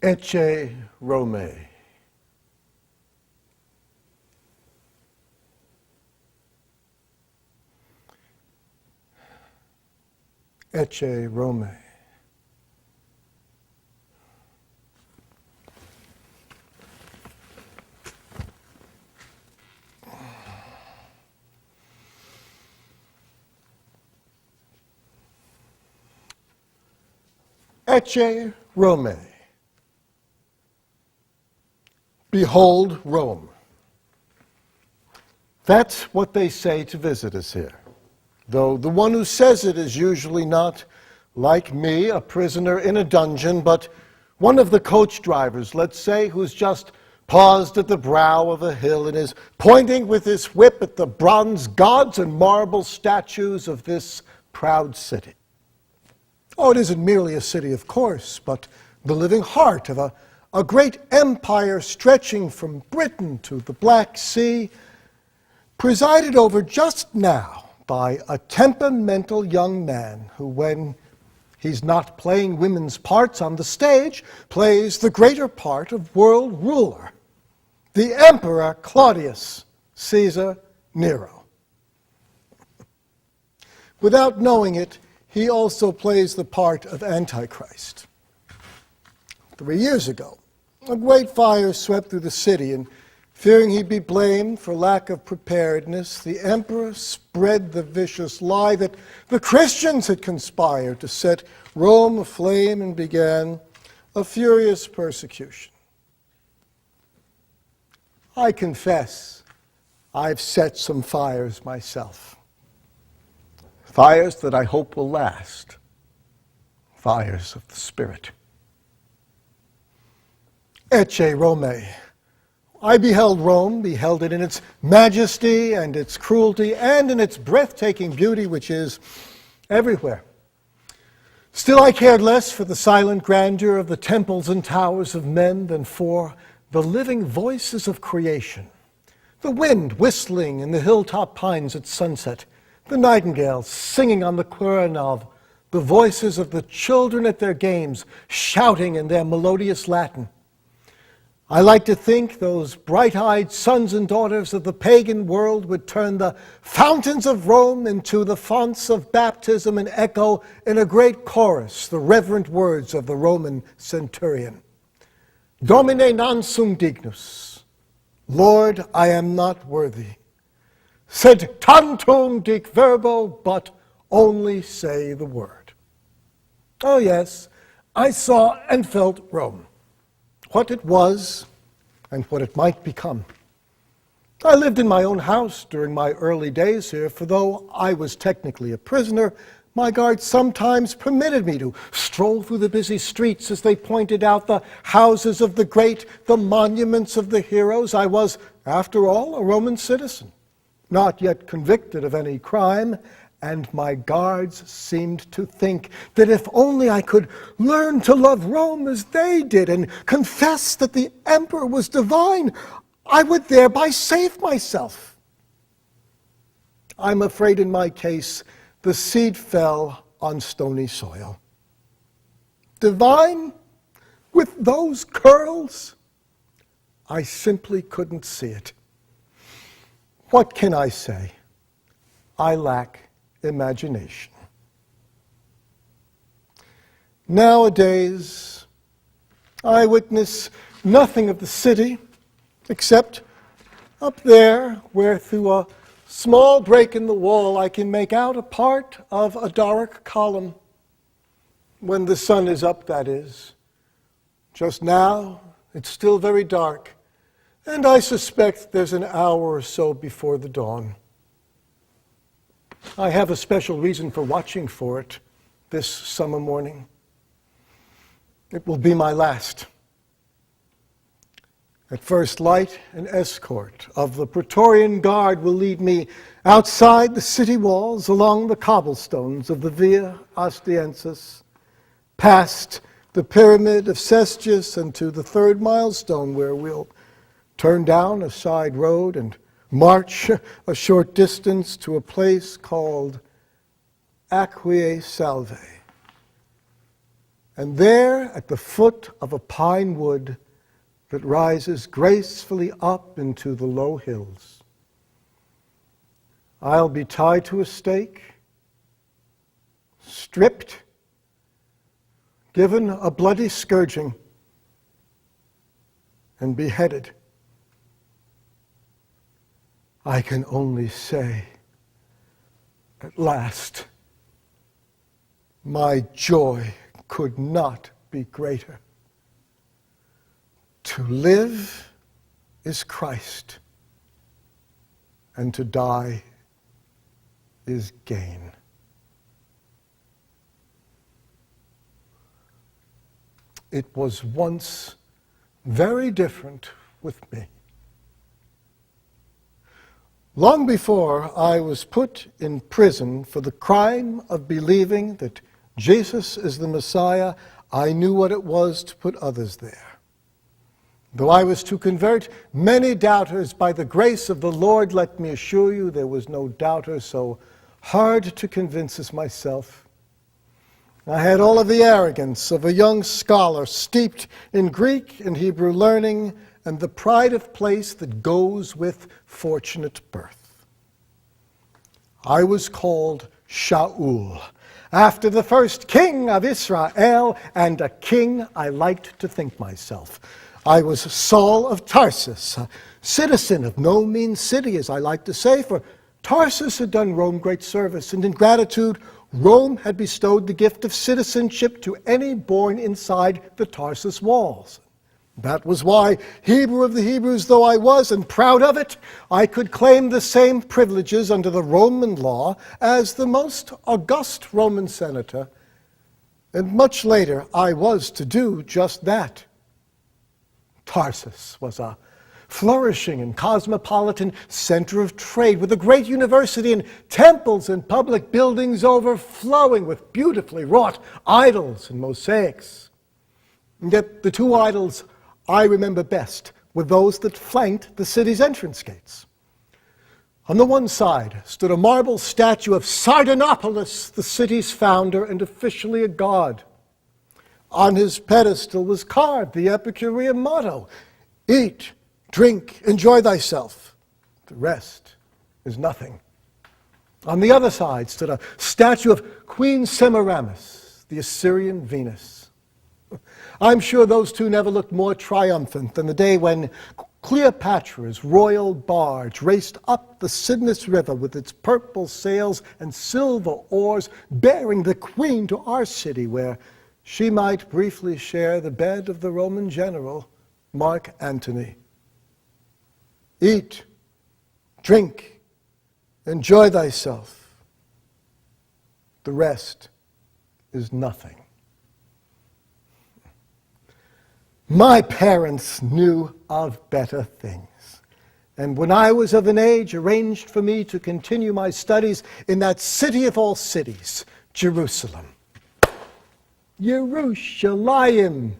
Ecce Rome. Ecce Rome. Ecce Rome. Behold Rome. That's what they say to visitors here, though the one who says it is usually not, like me, a prisoner in a dungeon, but one of the coach drivers, let's say, who's just paused at the brow of a hill and is pointing with his whip at the bronze gods and marble statues of this proud city. Oh, it isn't merely a city, of course, but the living heart of a great empire stretching from Britain to the Black Sea, presided over just now by a temperamental young man who, when he's not playing women's parts on the stage, plays the greater part of world ruler, the Emperor Claudius Caesar Nero. Without knowing it, he also plays the part of Antichrist. 3 years ago, a great fire swept through the city, and fearing he'd be blamed for lack of preparedness, the emperor spread the vicious lie that the Christians had conspired to set Rome aflame and began a furious persecution. I confess I've set some fires myself. Fires that I hope will last. Fires of the Spirit. Ecce Rome. I beheld Rome, beheld it in its majesty and its cruelty and in its breathtaking beauty, which is everywhere. Still, I cared less for the silent grandeur of the temples and towers of men than for the living voices of creation. The wind whistling in the hilltop pines at sunset, the nightingales singing on the Quirinal, the voices of the children at their games shouting in their melodious Latin. I like to think those bright-eyed sons and daughters of the pagan world would turn the fountains of Rome into the fonts of baptism and echo in a great chorus the reverent words of the Roman centurion. Domine non sum dignus. Lord, I am not worthy. Sed tantum dic verbo, but only say the word. Oh yes, I saw and felt Rome. What it was and what it might become. I lived in my own house during my early days here, for though I was technically a prisoner, my guards sometimes permitted me to stroll through the busy streets as they pointed out the houses of the great, the monuments of the heroes. I was, after all, a Roman citizen, not yet convicted of any crime, and my guards seemed to think that if only I could learn to love Rome as they did and confess that the emperor was divine, I would thereby save myself. I'm afraid in my case, the seed fell on stony soil. Divine? With those curls? I simply couldn't see it. What can I say? I lack imagination. Nowadays, I witness nothing of the city except up there where through a small break in the wall I can make out a part of a Doric column. When the sun is up, that is. Just now, it's still very dark, and I suspect there's an hour or so before the dawn. I have a special reason for watching for it this summer morning. It will be my last. At first light, an escort of the Praetorian Guard will lead me outside the city walls, along the cobblestones of the Via Ostiensis, past the Pyramid of Cestius and to the third milestone, where we'll turn down a side road and march a short distance to a place called Aquiae Salvae. And there, at the foot of a pine wood that rises gracefully up into the low hills, I'll be tied to a stake, stripped, given a bloody scourging, and beheaded. I can only say, at last, my joy could not be greater. To live is Christ, and to die is gain. It was once very different with me. Long before I was put in prison for the crime of believing that Jesus is the Messiah, I knew what it was to put others there. Though I was to convert many doubters by the grace of the Lord, let me assure you there was no doubter so hard to convince as myself. I had all of the arrogance of a young scholar steeped in Greek and Hebrew learning and the pride of place that goes with fortunate birth. I was called Shaul, after the first king of Israel, and a king I liked to think myself. I was Saul of Tarsus, a citizen of no mean city, as I like to say, for Tarsus had done Rome great service, and in gratitude, Rome had bestowed the gift of citizenship to any born inside the Tarsus walls. That was why, Hebrew of the Hebrews though I was, and proud of it, I could claim the same privileges under the Roman law as the most august Roman senator, and much later I was to do just that. Tarsus was a flourishing and cosmopolitan center of trade with a great university and temples and public buildings overflowing with beautifully wrought idols and mosaics. And yet the two idols I remember best were those that flanked the city's entrance gates. On the one side stood a marble statue of Sardanapalus, the city's founder and officially a god. On his pedestal was carved the Epicurean motto, "Eat, drink, enjoy thyself. The rest is nothing." On the other side stood a statue of Queen Semiramis, the Assyrian Venus. I'm sure those two never looked more triumphant than the day when Cleopatra's royal barge raced up the Cydnus River with its purple sails and silver oars, bearing the queen to our city, where she might briefly share the bed of the Roman general, Mark Antony. Eat, drink, enjoy thyself. The rest is nothing. My parents knew of better things, and when I was of an age, arranged for me to continue my studies in that city of all cities, Jerusalem. Yerushalayim.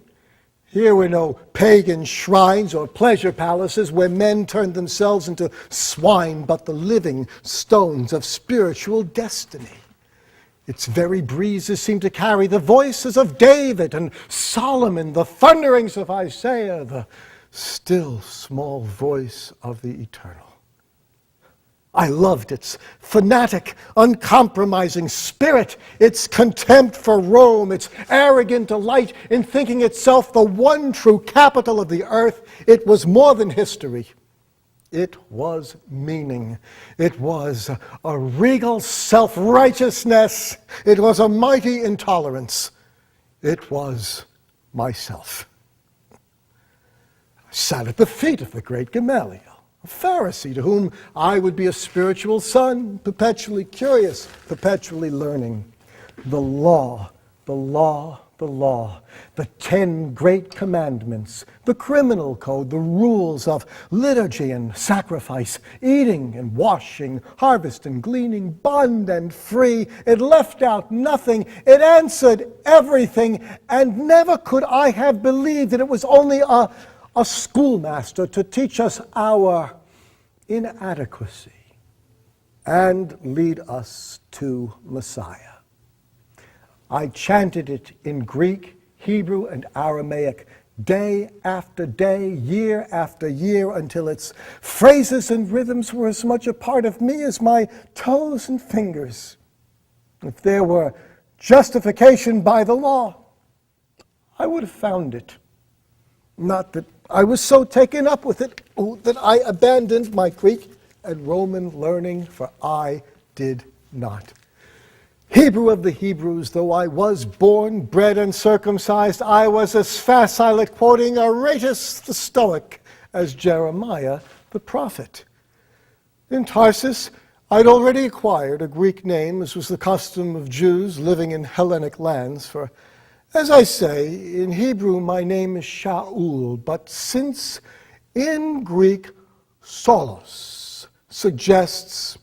Here were no pagan shrines or pleasure palaces where men turned themselves into swine, but the living stones of spiritual destiny. Its very breezes seemed to carry the voices of David and Solomon, the thunderings of Isaiah, the still small voice of the eternal. I loved its fanatic, uncompromising spirit, its contempt for Rome, its arrogant delight in thinking itself the one true capital of the earth. It was more than history. It was meaning. It was a regal self-righteousness. It was a mighty intolerance. It was myself. I sat at the feet of the great Gamaliel, a Pharisee to whom I would be a spiritual son, perpetually curious, perpetually learning. The law, the law, the law, the 10 great commandments, the criminal code, the rules of liturgy and sacrifice, eating and washing, harvest and gleaning, bond and free. It left out nothing. It answered everything, and never could I have believed that it was only a schoolmaster to teach us our inadequacy and lead us to Messiah. I chanted it in Greek, Hebrew, and Aramaic day after day, year after year, until its phrases and rhythms were as much a part of me as my toes and fingers. If there were justification by the law, I would have found it. Not that I was so taken up with it that I abandoned my Greek and Roman learning, for I did not. Hebrew of the Hebrews, though I was born, bred, and circumcised, I was as facile at quoting Aratus the Stoic as Jeremiah the prophet. In Tarsus, I'd already acquired a Greek name, as was the custom of Jews living in Hellenic lands, for, as I say, in Hebrew my name is Shaul, but since in Greek Solos suggests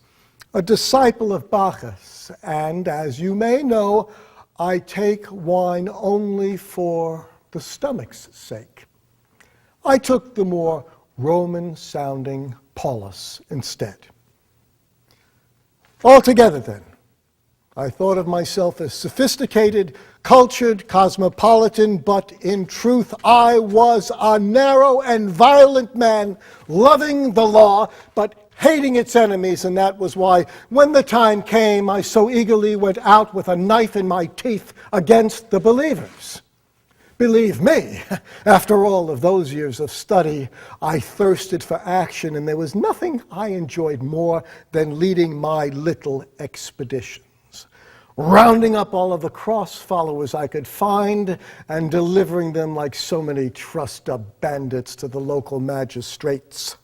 a disciple of Bacchus, and as you may know, I take wine only for the stomach's sake. I took the more Roman-sounding Paulus instead. Altogether, then, I thought of myself as sophisticated, cultured, cosmopolitan, but in truth I was a narrow and violent man, loving the law, but hating its enemies, and that was why, when the time came, I so eagerly went out with a knife in my teeth against the believers. Believe me, after all of those years of study, I thirsted for action, and there was nothing I enjoyed more than leading my little expeditions, rounding up all of the cross followers I could find and delivering them like so many trussed-up bandits to the local magistrates.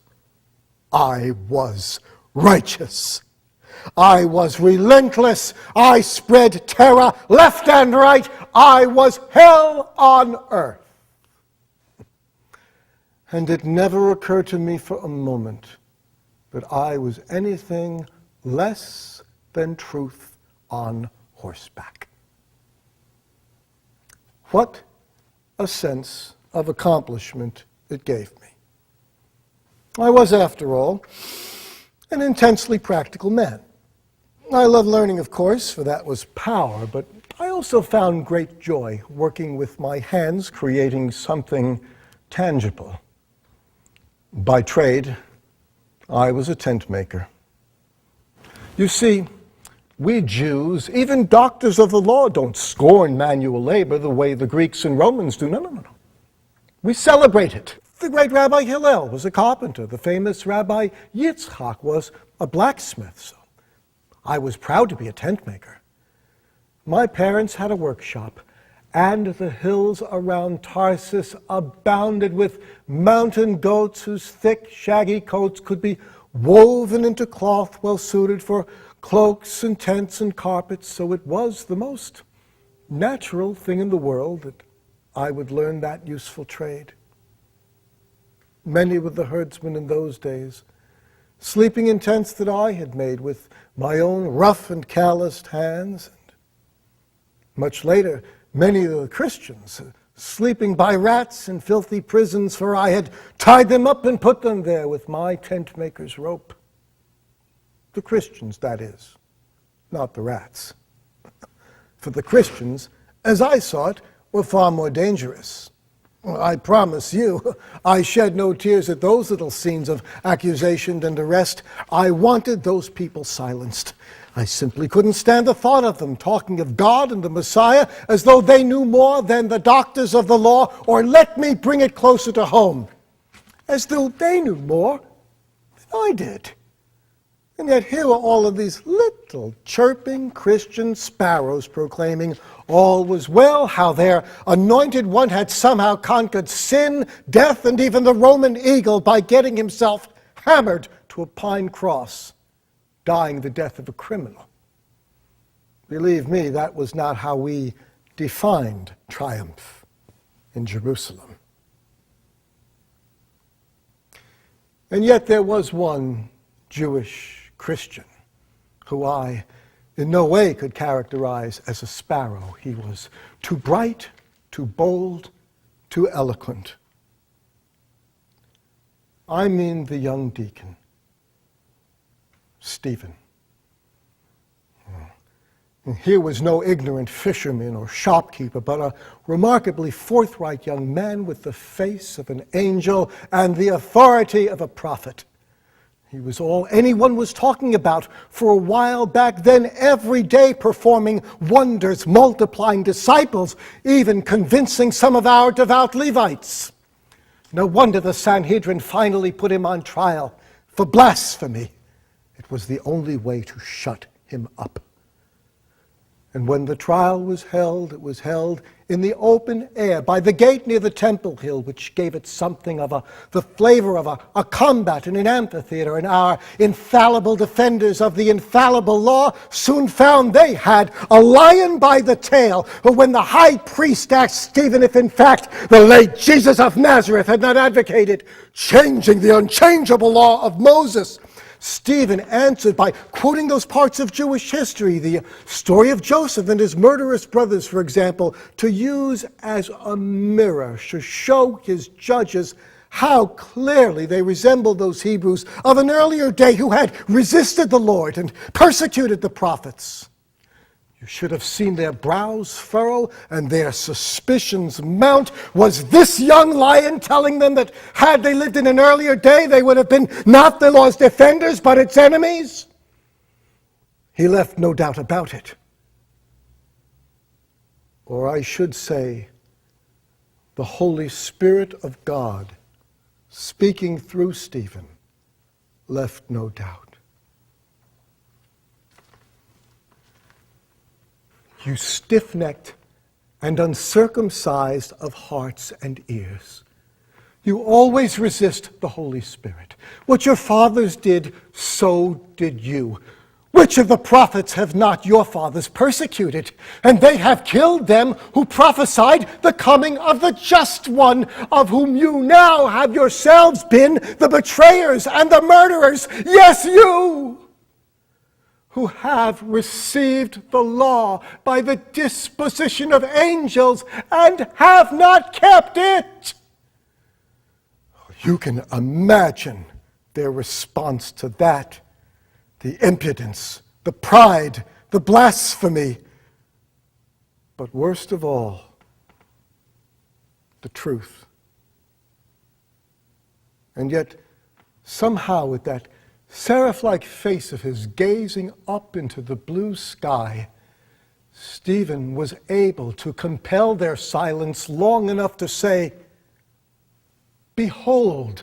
I was righteous. I was relentless. I spread terror left and right. I was hell on earth. And it never occurred to me for a moment that I was anything less than truth on horseback. What a sense of accomplishment it gave me. I was, after all, an intensely practical man. I loved learning, of course, for that was power, but I also found great joy working with my hands, creating something tangible. By trade, I was a tent maker. You see, we Jews, even doctors of the law, don't scorn manual labor the way the Greeks and Romans do. No. We celebrate it. The great Rabbi Hillel was a carpenter. The famous Rabbi Yitzchak was a blacksmith. So I was proud to be a tent maker. My parents had a workshop, and the hills around Tarsus abounded with mountain goats whose thick, shaggy coats could be woven into cloth well suited for cloaks and tents and carpets. So it was the most natural thing in the world that I would learn that useful trade. Many were the herdsmen in those days, sleeping in tents that I had made with my own rough and calloused hands. And much later, many of the Christians, sleeping by rats in filthy prisons, for I had tied them up and put them there with my tent maker's rope. The Christians, that is, not the rats. For the Christians, as I saw it, were far more dangerous. I promise you, I shed no tears at those little scenes of accusation and arrest. I wanted those people silenced. I simply couldn't stand the thought of them talking of God and the Messiah as though they knew more than the doctors of the law, or let me bring it closer to home, as though they knew more than I did. And yet here were all of these little chirping Christian sparrows proclaiming all was well, how their anointed one had somehow conquered sin, death, and even the Roman eagle by getting himself hammered to a pine cross, dying the death of a criminal. Believe me, that was not how we defined triumph in Jerusalem. And yet there was one Jewish Christian who I in no way could characterize as a sparrow. He was too bright, too bold, too eloquent. I mean the young deacon, Stephen. And here was no ignorant fisherman or shopkeeper, but a remarkably forthright young man with the face of an angel and the authority of a prophet. He was all anyone was talking about for a while back then, every day performing wonders, multiplying disciples, even convincing some of our devout Levites. No wonder the Sanhedrin finally put him on trial for blasphemy. It was the only way to shut him up. And when the trial was held, it was held in the open air by the gate near the Temple Hill, which gave it something of the flavor of a combat in an amphitheater. And our infallible defenders of the infallible law soon found they had a lion by the tail. But when the high priest asked Stephen if in fact the late Jesus of Nazareth had not advocated changing the unchangeable law of Moses, Stephen answered by quoting those parts of Jewish history, the story of Joseph and his murderous brothers, for example, to use as a mirror to show his judges how clearly they resembled those Hebrews of an earlier day who had resisted the Lord and persecuted the prophets. You should have seen their brows furrow and their suspicions mount. Was this young lion telling them that had they lived in an earlier day, they would have been not the law's defenders, but its enemies? He left no doubt about it. Or I should say, the Holy Spirit of God, speaking through Stephen, left no doubt. You stiff-necked and uncircumcised of hearts and ears. You always resist the Holy Spirit. What your fathers did, so did you. Which of the prophets have not your fathers persecuted? And they have killed them who prophesied the coming of the Just One, of whom you now have yourselves been the betrayers and the murderers. Yes, you! Who have received the law by the disposition of angels and have not kept it. You can imagine their response to that, the impudence, the pride, the blasphemy, but worst of all, the truth. And yet, somehow with that seraph-like face of his gazing up into the blue sky, Stephen was able to compel their silence long enough to say, "Behold,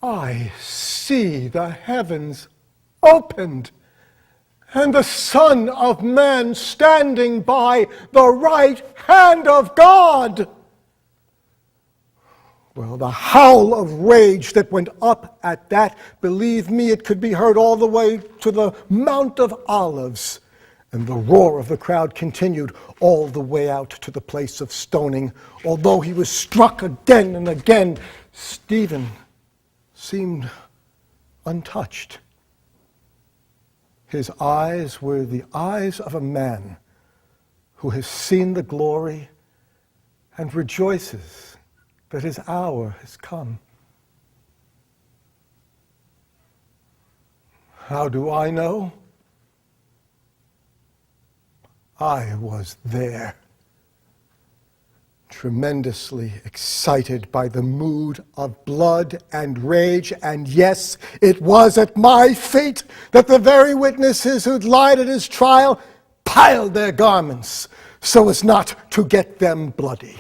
I see the heavens opened, and the Son of Man standing by the right hand of God." Well, the howl of rage that went up at that, believe me, it could be heard all the way to the Mount of Olives. And the roar of the crowd continued all the way out to the place of stoning. Although he was struck again and again, Stephen seemed untouched. His eyes were the eyes of a man who has seen the glory and rejoices that his hour has come. How do I know? I was there, tremendously excited by the mood of blood and rage, and yes, it was at my feet that the very witnesses who'd lied at his trial piled their garments so as not to get them bloody.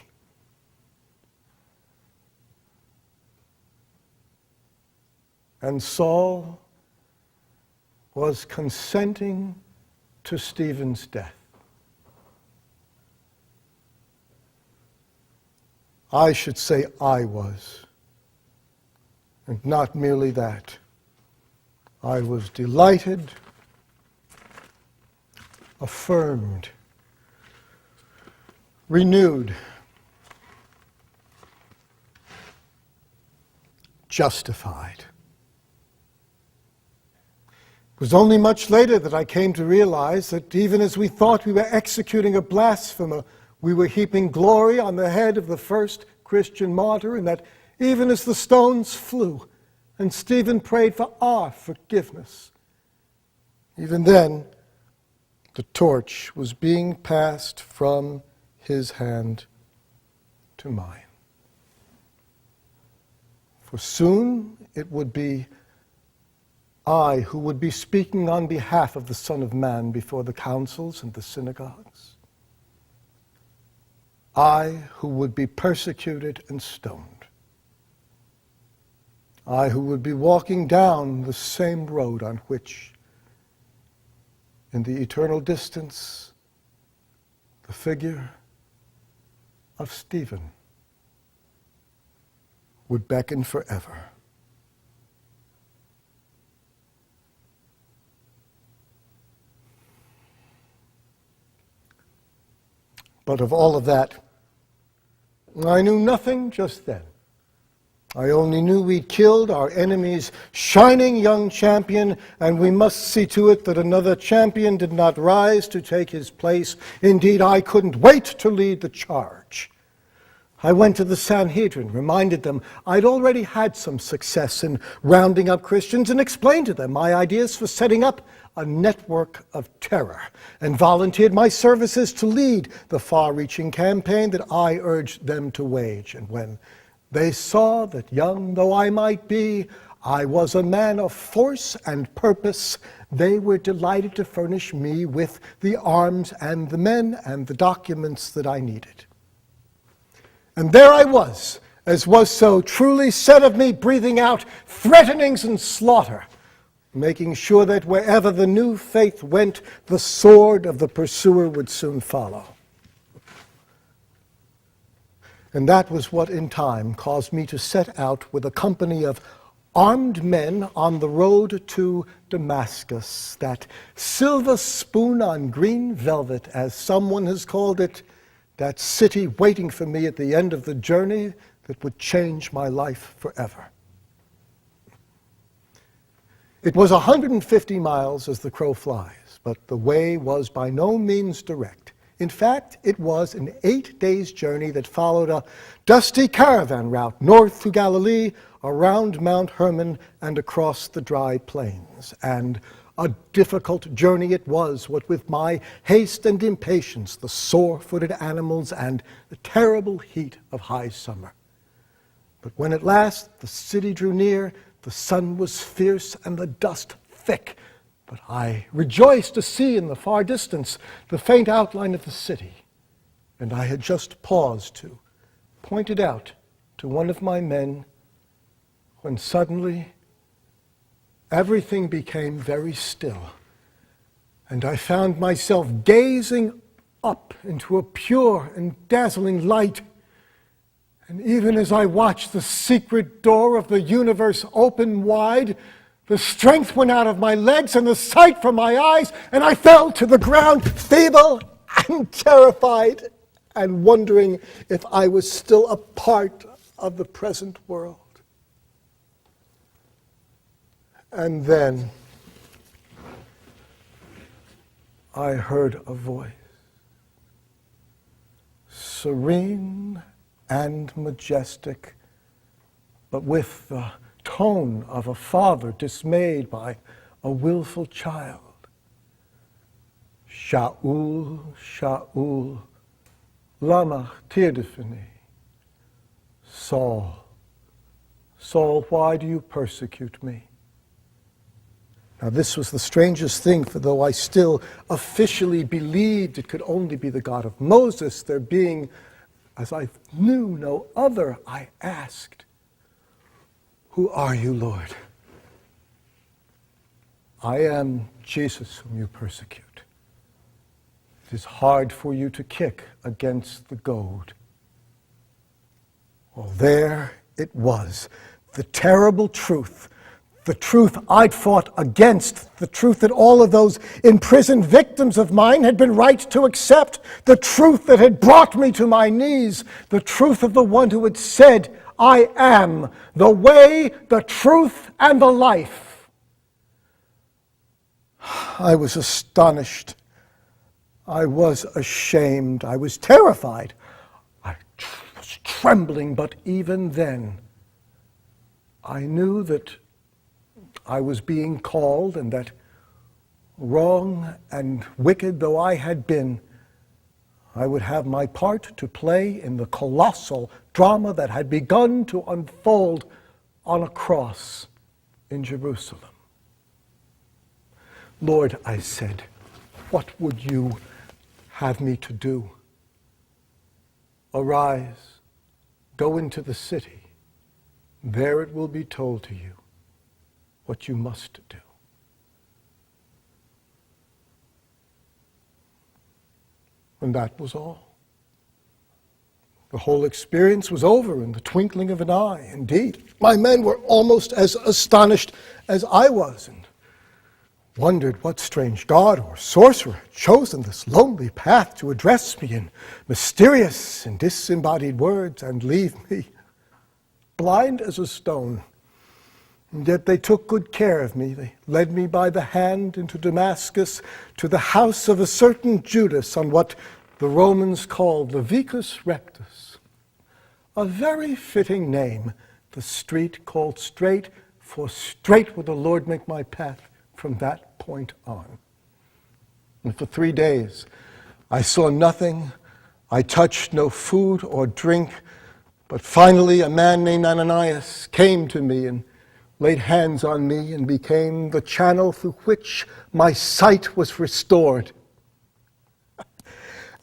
And Saul was consenting to Stephen's death. I should say I was. And not merely that, I was delighted, affirmed, renewed, justified. It was only much later that I came to realize that even as we thought we were executing a blasphemer, we were heaping glory on the head of the first Christian martyr, and that even as the stones flew and Stephen prayed for our forgiveness, even then the torch was being passed from his hand to mine. For soon it would be I who would be speaking on behalf of the Son of Man before the councils and the synagogues. I who would be persecuted and stoned. I who would be walking down the same road on which, in the eternal distance, the figure of Stephen would beckon forever. But of all of that, I knew nothing just then. I only knew we'd killed our enemy's shining young champion, and we must see to it that another champion did not rise to take his place. Indeed, I couldn't wait to lead the charge. I went to the Sanhedrin, reminded them I'd already had some success in rounding up Christians, and explained to them my ideas for setting up a network of terror, and volunteered my services to lead the far-reaching campaign that I urged them to wage. And when they saw that, young though I might be, I was a man of force and purpose, they were delighted to furnish me with the arms and the men and the documents that I needed. And there I was, as was so truly said of me, breathing out threatenings and slaughter, making sure that wherever the new faith went, the sword of the pursuer would soon follow. And that was what in time caused me to set out with a company of armed men on the road to Damascus, that silver spoon on green velvet, as someone has called it, that city waiting for me at the end of the journey that would change my life forever. It was 150 miles as the crow flies, but the way was by no means direct. In fact, it was an 8 days' journey that followed a dusty caravan route north to Galilee, around Mount Hermon, and across the dry plains. And a difficult journey it was, what with my haste and impatience, the sore-footed animals, and the terrible heat of high summer. But when at last the city drew near, the sun was fierce and the dust thick. But I rejoiced to see in the far distance the faint outline of the city. And I had just paused to point it out to one of my men when suddenly everything became very still. And I found myself gazing up into a pure and dazzling light. And even as I watched the secret door of the universe open wide, the strength went out of my legs and the sight from my eyes, and I fell to the ground, feeble and terrified, and wondering if I was still a part of the present world. And then I heard a voice, serene and majestic, but with the tone of a father dismayed by a willful child. Shaul, Shaul, lama tirfani. Saul, Saul, why do you persecute me? Now this was the strangest thing, for though I still officially believed it could only be the God of Moses, there being, as I knew no other, I asked, "Who are you, Lord?" "I am Jesus whom you persecute. It is hard for you to kick against the goad." Well, there it was, the terrible truth, the truth I'd fought against, the truth that all of those imprisoned victims of mine had been right to accept, the truth that had brought me to my knees, the truth of the one who had said, I am the way, the truth, and the life. I was astonished. I was ashamed. I was terrified. I was trembling, but even then, I knew that I was being called, and that, wrong and wicked though I had been, I would have my part to play in the colossal drama that had begun to unfold on a cross in Jerusalem. Lord, I said, what would you have me to do? Arise, go into the city. There it will be told to you what you must do. And that was all. The whole experience was over in the twinkling of an eye. Indeed, my men were almost as astonished as I was, and wondered what strange god or sorcerer had chosen this lonely path to address me in mysterious and disembodied words and leave me blind as a stone. And yet they took good care of me. They led me by the hand into Damascus to the house of a certain Judas on what the Romans called the Vicus Rectus, a very fitting name, the street called Straight, for straight will the Lord make my path from that point on. And for 3 days I saw nothing, I touched no food or drink, but finally a man named Ananias came to me and laid hands on me and became the channel through which my sight was restored.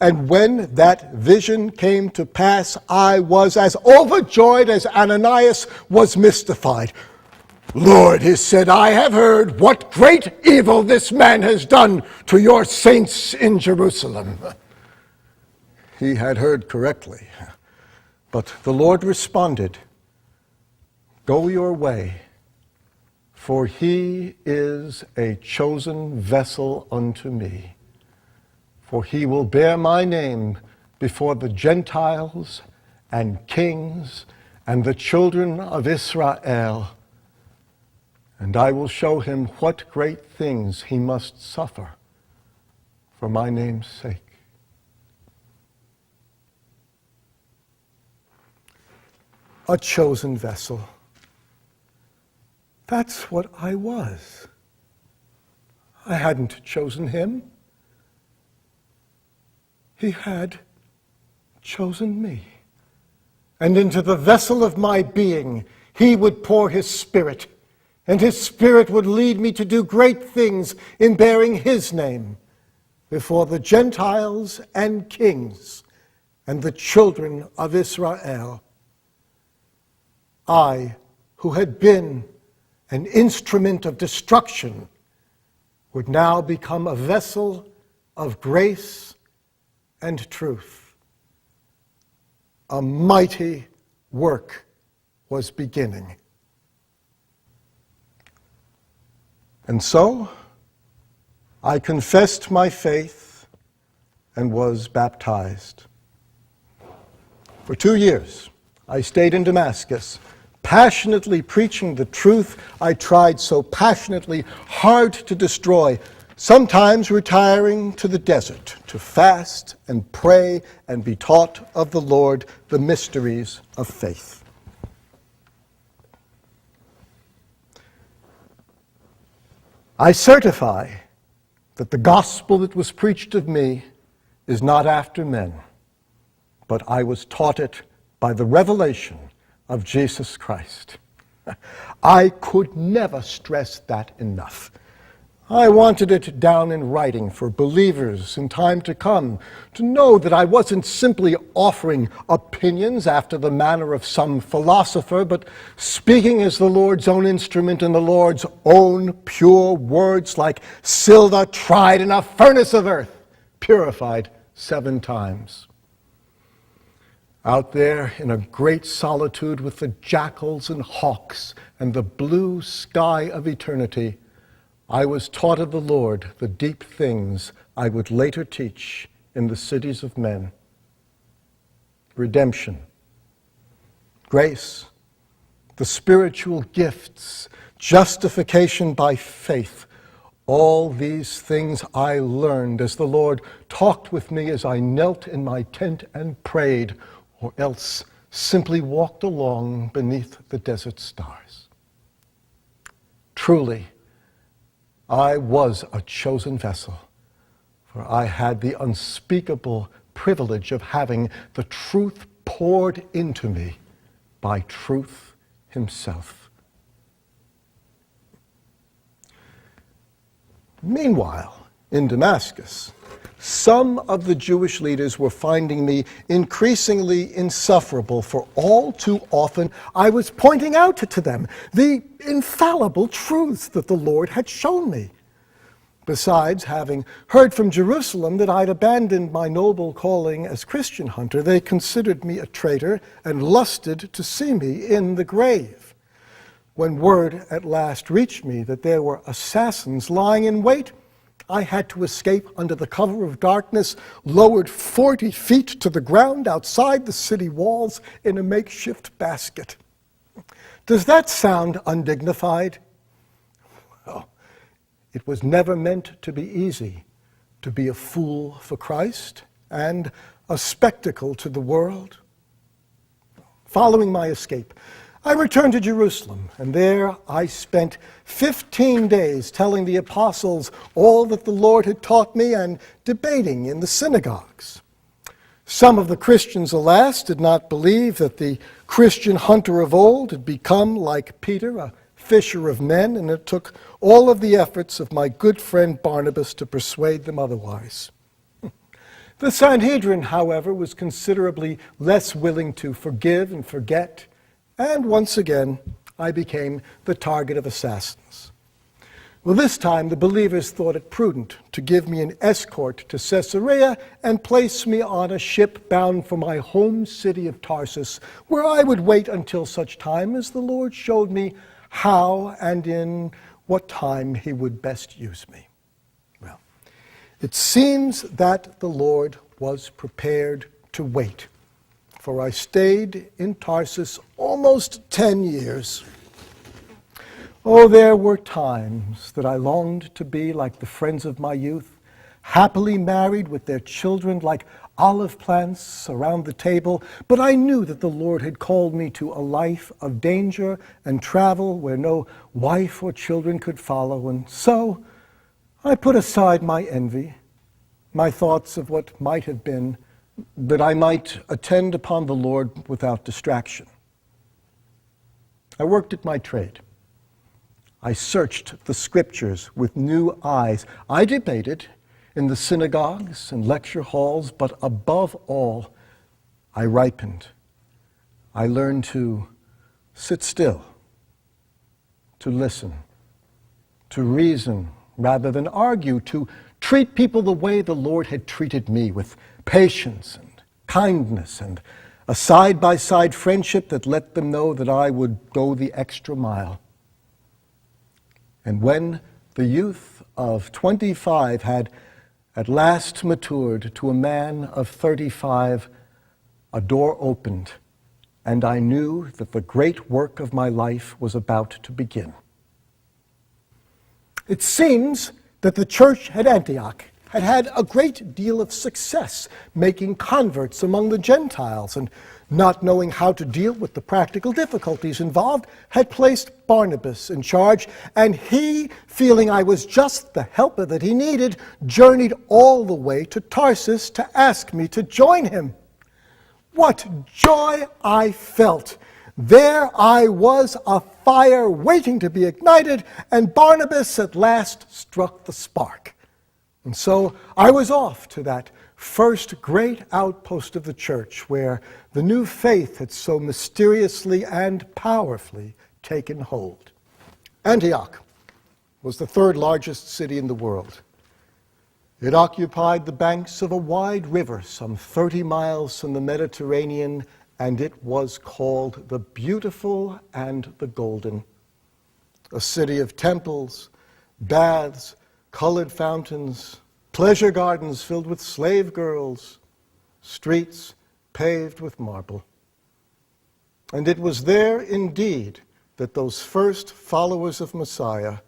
And when that vision came to pass, I was as overjoyed as Ananias was mystified. Lord, he said, I have heard what great evil this man has done to your saints in Jerusalem. He had heard correctly, but the Lord responded, go your way, for he is a chosen vessel unto me. For he will bear my name before the Gentiles and kings and the children of Israel. And I will show him what great things he must suffer for my name's sake. A chosen vessel. That's what I was. I hadn't chosen him. He had chosen me. And into the vessel of my being, he would pour his Spirit, and his Spirit would lead me to do great things in bearing his name before the Gentiles and kings and the children of Israel. I, who had been an instrument of destruction, would now become a vessel of grace and truth. A mighty work was beginning. And so I confessed my faith and was baptized. For 2 years, I stayed in Damascus, passionately preaching the truth I tried so passionately hard to destroy, sometimes retiring to the desert to fast and pray and be taught of the Lord the mysteries of faith. I certify that the gospel that was preached of me is not after men, but I was taught it by the revelation of Jesus Christ. I could never stress that enough. I wanted it down in writing for believers in time to come, to know that I wasn't simply offering opinions after the manner of some philosopher, but speaking as the Lord's own instrument in the Lord's own pure words, like silver tried in a furnace of earth, purified 7 times. Out there in a great solitude with the jackals and hawks and the blue sky of eternity, I was taught of the Lord the deep things I would later teach in the cities of men. Redemption, grace, the spiritual gifts, justification by faith. All these things I learned as the Lord talked with me as I knelt in my tent and prayed, or else simply walked along beneath the desert stars. Truly, I was a chosen vessel, for I had the unspeakable privilege of having the truth poured into me by truth himself. Meanwhile, in Damascus, some of the Jewish leaders were finding me increasingly insufferable, for all too often I was pointing out to them the infallible truths that the Lord had shown me. Besides, having heard from Jerusalem that I'd abandoned my noble calling as Christian hunter, they considered me a traitor and lusted to see me in the grave. When word at last reached me that there were assassins lying in wait, I had to escape under the cover of darkness, lowered 40 feet to the ground outside the city walls in a makeshift basket. Does that sound undignified? Well, it was never meant to be easy to be a fool for Christ and a spectacle to the world. Following my escape, I returned to Jerusalem, and there I spent 15 days telling the apostles all that the Lord had taught me and debating in the synagogues. Some of the Christians, alas, did not believe that the Christian hunter of old had become, like Peter, a fisher of men, and it took all of the efforts of my good friend Barnabas to persuade them otherwise. The Sanhedrin, however, was considerably less willing to forgive and forget, and once again, I became the target of assassins. Well, this time the believers thought it prudent to give me an escort to Caesarea and place me on a ship bound for my home city of Tarsus, where I would wait until such time as the Lord showed me how and in what time he would best use me. Well, it seems that the Lord was prepared to wait, for I stayed in Tarsus almost 10 years. Oh, there were times that I longed to be like the friends of my youth, happily married with their children like olive plants around the table, but I knew that the Lord had called me to a life of danger and travel where no wife or children could follow, and so I put aside my envy, my thoughts of what might have been, that I might attend upon the Lord without distraction. I worked at my trade. I searched the scriptures with new eyes. I debated in the synagogues and lecture halls, but above all, I ripened. I learned to sit still, to listen, to reason rather than argue, to treat people the way the Lord had treated me, with patience and kindness and a side-by-side friendship that let them know that I would go the extra mile. And when the youth of 25 had at last matured to a man of 35, a door opened, and I knew that the great work of my life was about to begin. It seems that the church at Antioch had had a great deal of success making converts among the Gentiles, and not knowing how to deal with the practical difficulties involved, had placed Barnabas in charge, and he, feeling I was just the helper that he needed, journeyed all the way to Tarsus to ask me to join him. What joy I felt! There I was, a fire waiting to be ignited, and Barnabas at last struck the spark. And so I was off to that first great outpost of the church where the new faith had so mysteriously and powerfully taken hold. Antioch was the third largest city in the world. It occupied the banks of a wide river some 30 miles from the Mediterranean and it was called the Beautiful and the Golden, a city of temples, baths, colored fountains, pleasure gardens filled with slave girls, streets paved with marble. And it was there indeed that those first followers of Messiah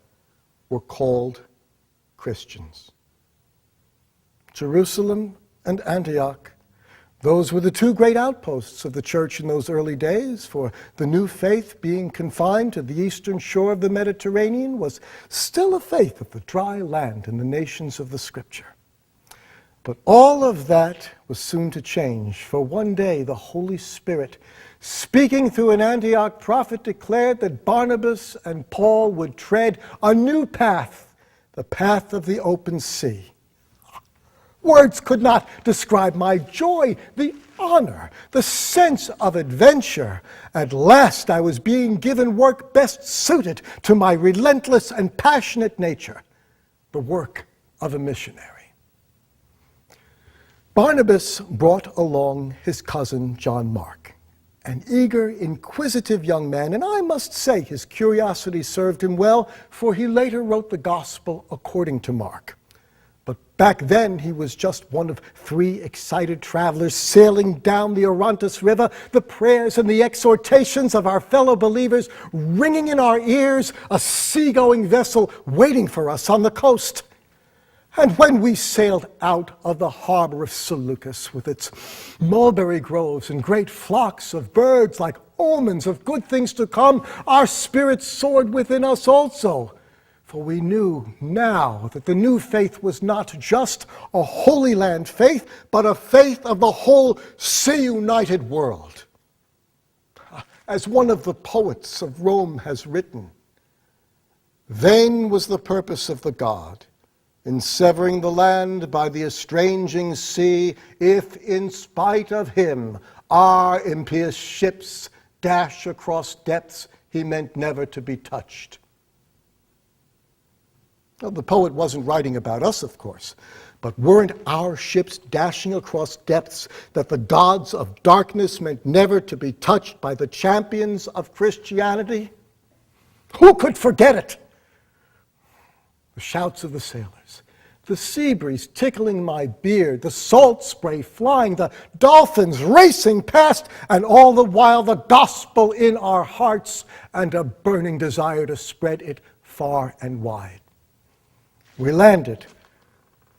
were called Christians. Jerusalem and Antioch, those were the two great outposts of the church in those early days, for the new faith, being confined to the eastern shore of the Mediterranean, was still a faith of the dry land in the nations of the Scripture. But all of that was soon to change, for one day the Holy Spirit, speaking through an Antioch prophet, declared that Barnabas and Paul would tread a new path, the path of the open sea. Words could not describe my joy, the honor, the sense of adventure. At last I was being given work best suited to my relentless and passionate nature, the work of a missionary. Barnabas brought along his cousin John Mark, an eager, inquisitive young man, and I must say his curiosity served him well, for he later wrote the Gospel according to Mark. But back then, he was just one of 3 excited travelers sailing down the Orontes River, the prayers and the exhortations of our fellow believers ringing in our ears, a seagoing vessel waiting for us on the coast. And when we sailed out of the harbor of Seleucus with its mulberry groves and great flocks of birds like omens of good things to come, our spirits soared within us also. For we knew now that the new faith was not just a Holy Land faith, but a faith of the whole sea-united world. As one of the poets of Rome has written, "Vain was the purpose of the god in severing the land by the estranging sea, if in spite of him our impious ships dash across depths he meant never to be touched." Well, the poet wasn't writing about us, of course, but weren't our ships dashing across depths that the gods of darkness meant never to be touched by the champions of Christianity? Who could forget it? The shouts of the sailors, the sea breeze tickling my beard, the salt spray flying, the dolphins racing past, and all the while the gospel in our hearts and a burning desire to spread it far and wide. We landed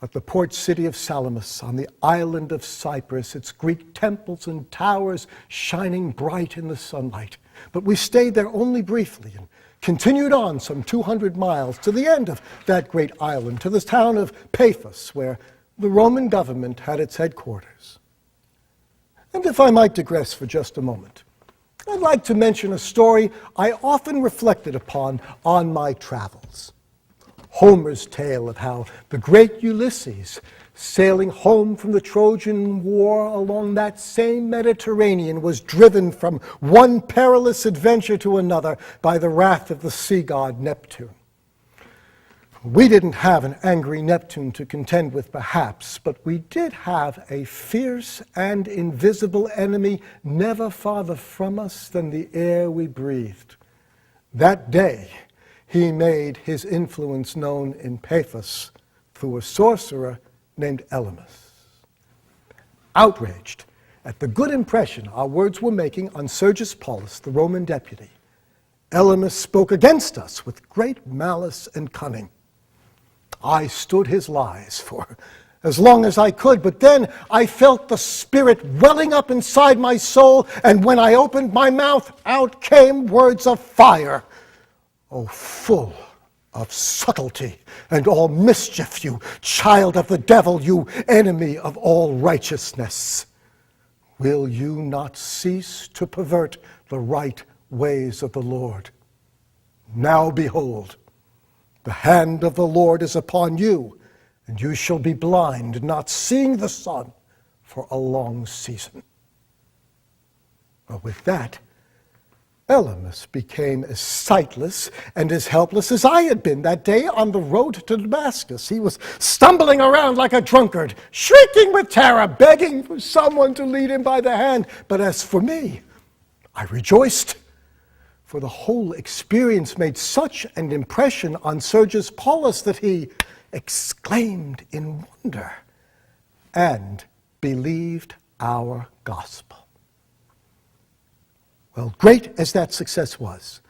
at the port city of Salamis on the island of Cyprus, its Greek temples and towers shining bright in the sunlight. But we stayed there only briefly and continued on some 200 miles to the end of that great island, to the town of Paphos, where the Roman government had its headquarters. And if I might digress for just a moment, I'd like to mention a story I often reflected upon on my travels. Homer's tale of how the great Ulysses, sailing home from the Trojan War along that same Mediterranean, was driven from one perilous adventure to another by the wrath of the sea god Neptune. We didn't have an angry Neptune to contend with, perhaps, but we did have a fierce and invisible enemy never farther from us than the air we breathed. That day, he made his influence known in Paphos through a sorcerer named Elymas. Outraged at the good impression our words were making on Sergius Paulus, the Roman deputy, Elymas spoke against us with great malice and cunning. I stood his lies for as long as I could, but then I felt the Spirit welling up inside my soul, and when I opened my mouth, out came words of fire. Oh, full of subtlety and all mischief, you child of the devil, you enemy of all righteousness. Will you not cease to pervert the right ways of the Lord? Now behold, the hand of the Lord is upon you, and you shall be blind, not seeing the sun for a long season. Well, with that, Elymas became as sightless and as helpless as I had been that day on the road to Damascus. He was stumbling around like a drunkard, shrieking with terror, begging for someone to lead him by the hand. But as for me, I rejoiced, for the whole experience made such an impression on Sergius Paulus that he exclaimed in wonder and believed our gospel. Well, great as that success was,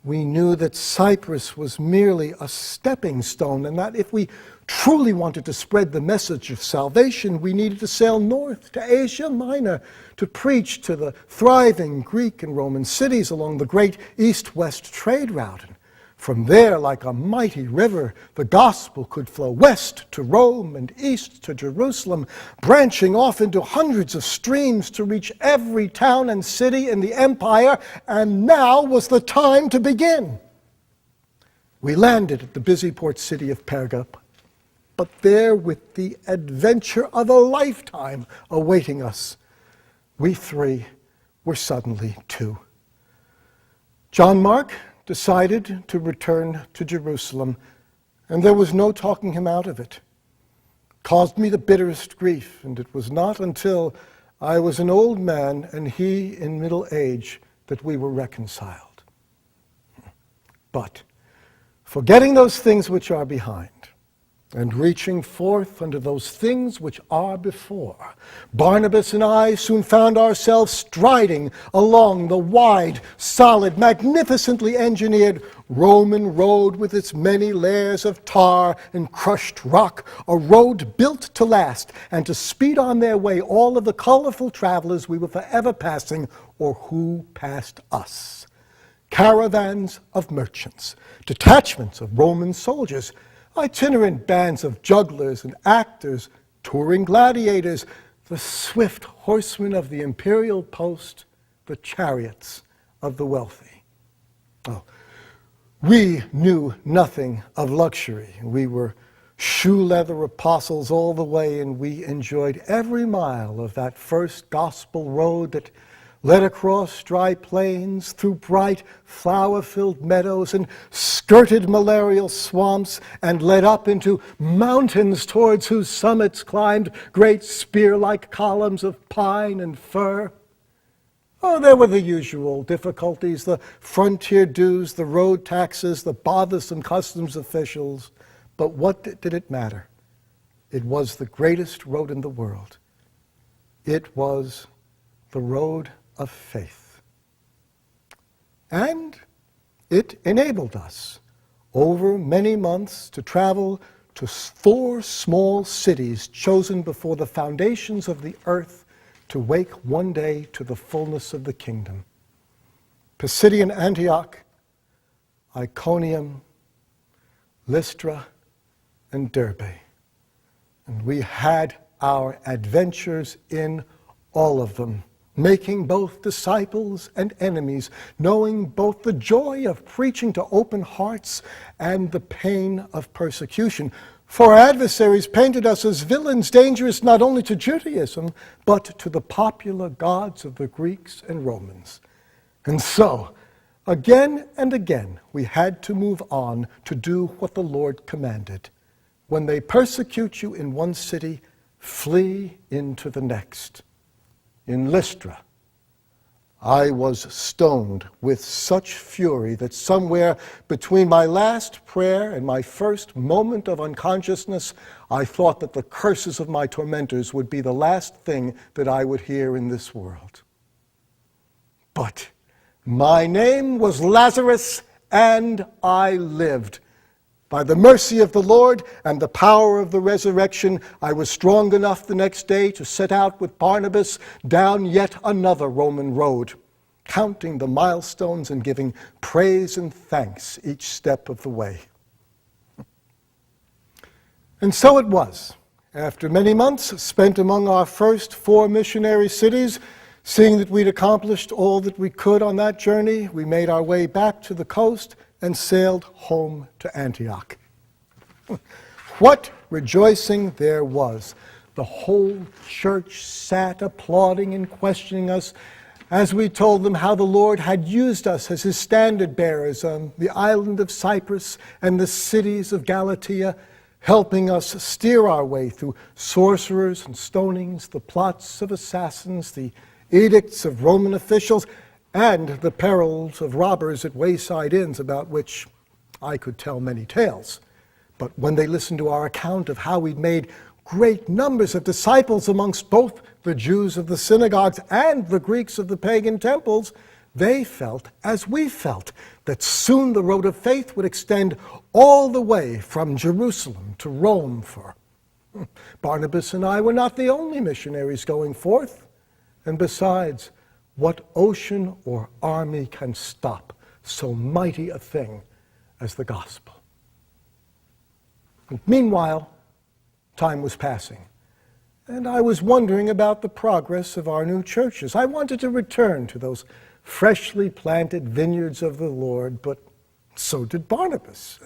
we knew that Cyprus was merely a stepping stone, and that if we truly wanted to spread the message of salvation, we needed to sail north to Asia Minor to preach to the thriving Greek and Roman cities along the great east-west trade route. And from there, like a mighty river, the gospel could flow west to Rome and east to Jerusalem, branching off into hundreds of streams to reach every town and city in the empire, and now was the time to begin. We landed at the busy port city of Perga, but there, with the adventure of a lifetime awaiting us, we three were suddenly two. John Mark decided to return to Jerusalem, and there was no talking him out of it. It caused me the bitterest grief, and it was not until I was an old man and he in middle age that we were reconciled. But forgetting those things which are behind, and reaching forth unto those things which are before, Barnabas and I soon found ourselves striding along the wide, solid, magnificently engineered Roman road with its many layers of tar and crushed rock, a road built to last and to speed on their way all of the colorful travelers we were forever passing or who passed us. Caravans of merchants, detachments of Roman soldiers, itinerant bands of jugglers and actors, touring gladiators, the swift horsemen of the imperial post, the chariots of the wealthy. Oh, we knew nothing of luxury. We were shoe-leather apostles all the way, and we enjoyed every mile of that first gospel road that led across dry plains, through bright, flower-filled meadows, and skirted malarial swamps, and led up into mountains towards whose summits climbed great spear-like columns of pine and fir. Oh, there were the usual difficulties, the frontier dues, the road taxes, the bothersome customs officials. But what did it matter? It was the greatest road in the world. It was the road of faith. And it enabled us over many months to travel to 4 small cities chosen before the foundations of the earth to wake one day to the fullness of the kingdom. Pisidian Antioch, Iconium, Lystra, and Derbe. And we had our adventures in all of them, making both disciples and enemies, knowing both the joy of preaching to open hearts and the pain of persecution. For our adversaries painted us as villains dangerous not only to Judaism, but to the popular gods of the Greeks and Romans. And so, again and again, we had to move on to do what the Lord commanded. When they persecute you in one city, flee into the next. In Lystra, I was stoned with such fury that somewhere between my last prayer and my first moment of unconsciousness, I thought that the curses of my tormentors would be the last thing that I would hear in this world. But my name was Lazarus, and I lived. By the mercy of the Lord and the power of the resurrection, I was strong enough the next day to set out with Barnabas down yet another Roman road, counting the milestones and giving praise and thanks each step of the way. And so it was. After many months spent among our first 4 missionary cities, seeing that we'd accomplished all that we could on that journey, we made our way back to the coast and sailed home to Antioch. What rejoicing there was. The whole church sat applauding and questioning us as we told them how the Lord had used us as his standard bearers on the island of Cyprus and the cities of Galatia, helping us steer our way through sorcerers and stonings, the plots of assassins, the edicts of Roman officials, and the perils of robbers at wayside inns, about which I could tell many tales. But when they listened to our account of how we'd made great numbers of disciples amongst both the Jews of the synagogues and the Greeks of the pagan temples, they felt, as we felt, that soon the road of faith would extend all the way from Jerusalem to Rome. For Barnabas and I were not the only missionaries going forth. And besides, what ocean or army can stop so mighty a thing as the gospel? And meanwhile, time was passing, and I was wondering about the progress of our new churches. I wanted to return to those freshly planted vineyards of the Lord, but so did Barnabas.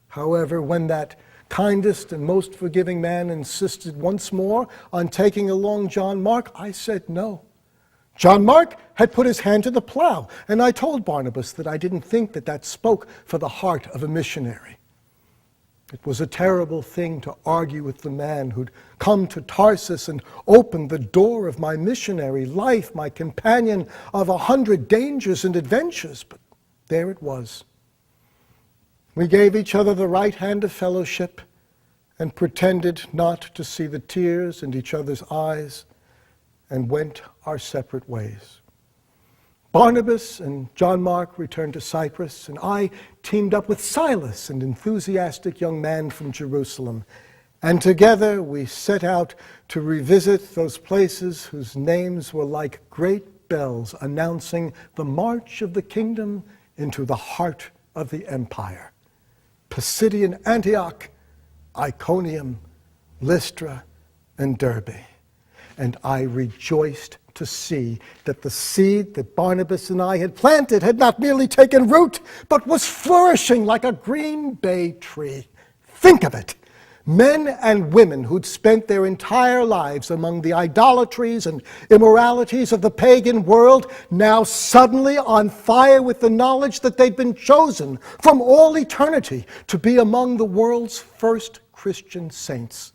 However, when that kindest and most forgiving man insisted once more on taking along John Mark, I said no. John Mark had put his hand to the plow, and I told Barnabas that I didn't think that spoke for the heart of a missionary. It was a terrible thing to argue with the man who'd come to Tarsus and opened the door of my missionary life, my companion of 100 dangers and adventures, but there it was. We gave each other the right hand of fellowship and pretended not to see the tears in each other's eyes and went our separate ways. Barnabas and John Mark returned to Cyprus, and I teamed up with Silas, an enthusiastic young man from Jerusalem. And together we set out to revisit those places whose names were like great bells announcing the march of the kingdom into the heart of the empire. Pisidian Antioch, Iconium, Lystra, and Derbe. And I rejoiced to see that the seed that Barnabas and I had planted had not merely taken root, but was flourishing like a green bay tree. Think of it! Men and women who'd spent their entire lives among the idolatries and immoralities of the pagan world, now suddenly on fire with the knowledge that they'd been chosen from all eternity to be among the world's first Christian saints.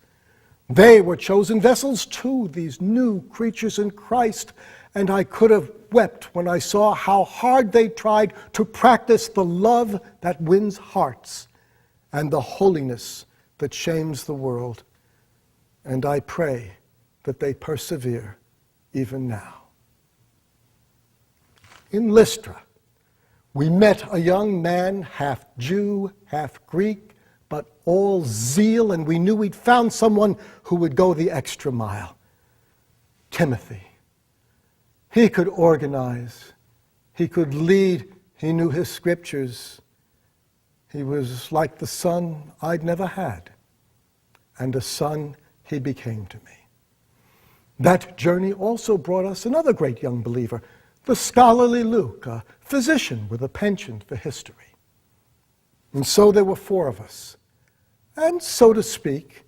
They were chosen vessels too, these new creatures in Christ, and I could have wept when I saw how hard they tried to practice the love that wins hearts and the holiness that shames the world. And I pray that they persevere even now. In Lystra, we met a young man, half Jew, half Greek, but all zeal, and we knew we'd found someone who would go the extra mile. Timothy. He could organize. He could lead. He knew his scriptures. He was like the son I'd never had, and a son he became to me. That journey also brought us another great young believer, the scholarly Luke, a physician with a penchant for history. And so there were 4 of us. And so to speak,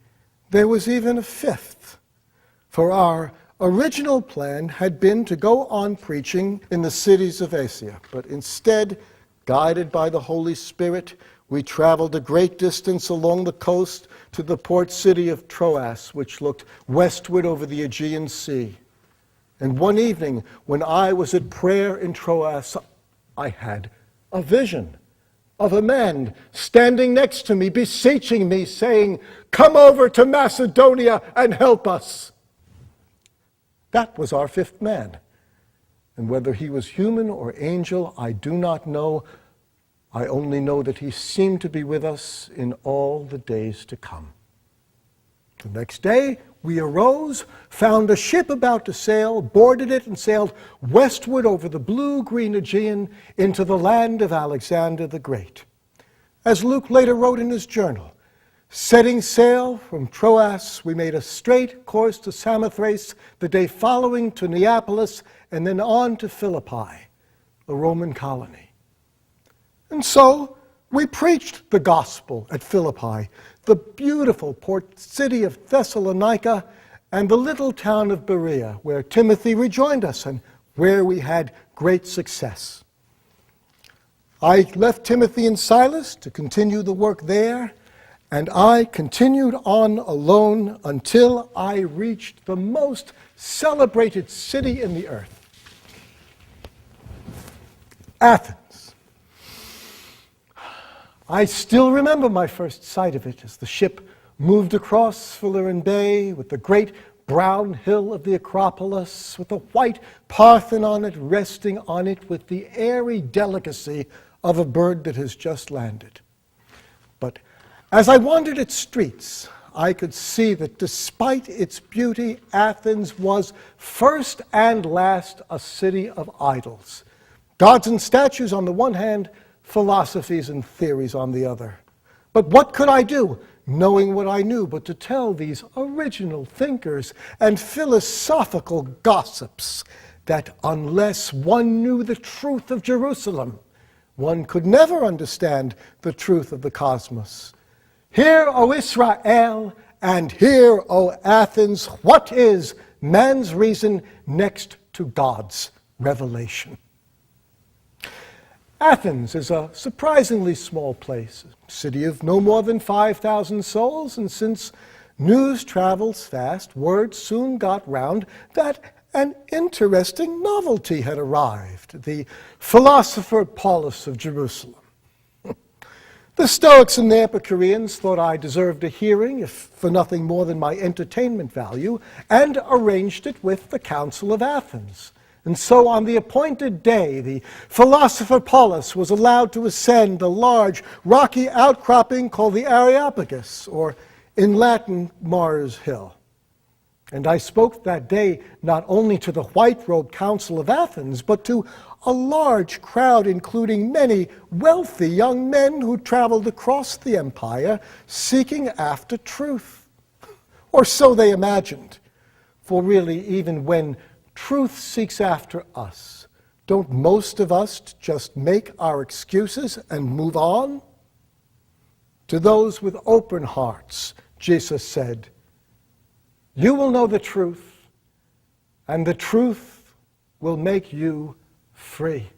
there was even a 5th. For our original plan had been to go on preaching in the cities of Asia. But instead, guided by the Holy Spirit, we traveled a great distance along the coast to the port city of Troas, which looked westward over the Aegean Sea. And one evening, when I was at prayer in Troas, I had a vision of a man standing next to me, beseeching me, saying, "Come over to Macedonia and help us." That was our 5th man. And whether he was human or angel, I do not know. I only know that he seemed to be with us in all the days to come. The next day, we arose, found a ship about to sail, boarded it, and sailed westward over the blue-green Aegean into the land of Alexander the Great. As Luke later wrote in his journal, setting sail from Troas, we made a straight course to Samothrace, the day following to Neapolis, and then on to Philippi, a Roman colony. And so we preached the gospel at Philippi, the beautiful port city of Thessalonica, and the little town of Berea, where Timothy rejoined us. And where we had great success. I left Timothy and Silas to continue the work there, and I continued on alone until I reached the most celebrated city in the earth, Athens. I still remember my first sight of it as the ship moved across Phaleron Bay with the great brown hill of the Acropolis, with the white Parthenon resting on it with the airy delicacy of a bird that has just landed. But as I wandered its streets, I could see that despite its beauty, Athens was first and last a city of idols. Gods and statues on the one hand, philosophies and theories on the other. But what could I do, knowing what I knew, but to tell these original thinkers and philosophical gossips that unless one knew the truth of Jerusalem, one could never understand the truth of the cosmos. Hear, O Israel, and hear, O Athens, what is man's reason next to God's revelation? Athens is a surprisingly small place, a city of no more than 5,000 souls, and since news travels fast, word soon got round that an interesting novelty had arrived, the philosopher Paulus of Jerusalem. The Stoics and the Epicureans thought I deserved a hearing, if for nothing more than my entertainment value, and arranged it with the Council of Athens. And so on the appointed day, the philosopher Paulus was allowed to ascend the large rocky outcropping called the Areopagus, or in Latin, Mars Hill. And I spoke that day not only to the white-robed Council of Athens, but to a large crowd, including many wealthy young men who traveled across the empire seeking after truth. Or so they imagined. For really, even when truth seeks after us, don't most of us just make our excuses and move on? To those with open hearts, Jesus said, "You will know the truth, and the truth will make you free."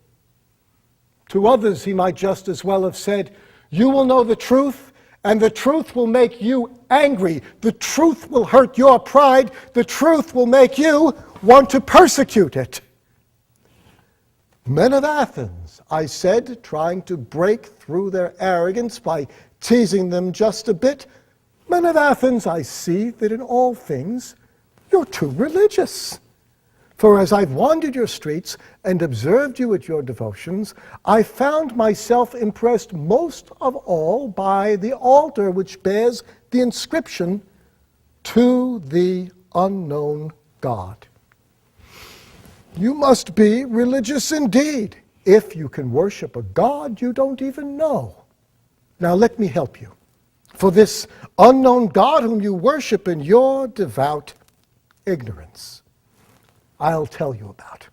To others, he might just as well have said, "You will know the truth, and the truth will make you angry. The truth will hurt your pride. The truth will make you want to persecute it." Men of Athens, I said, trying to break through their arrogance by teasing them just a bit, men of Athens, I see that in all things you're too religious. For as I've wandered your streets and observed you at your devotions, I found myself impressed most of all by the altar which bears the inscription, "To the unknown God." You must be religious indeed if you can worship a God you don't even know. Now let me help you. For this unknown God whom you worship in your devout ignorance, I'll tell you about.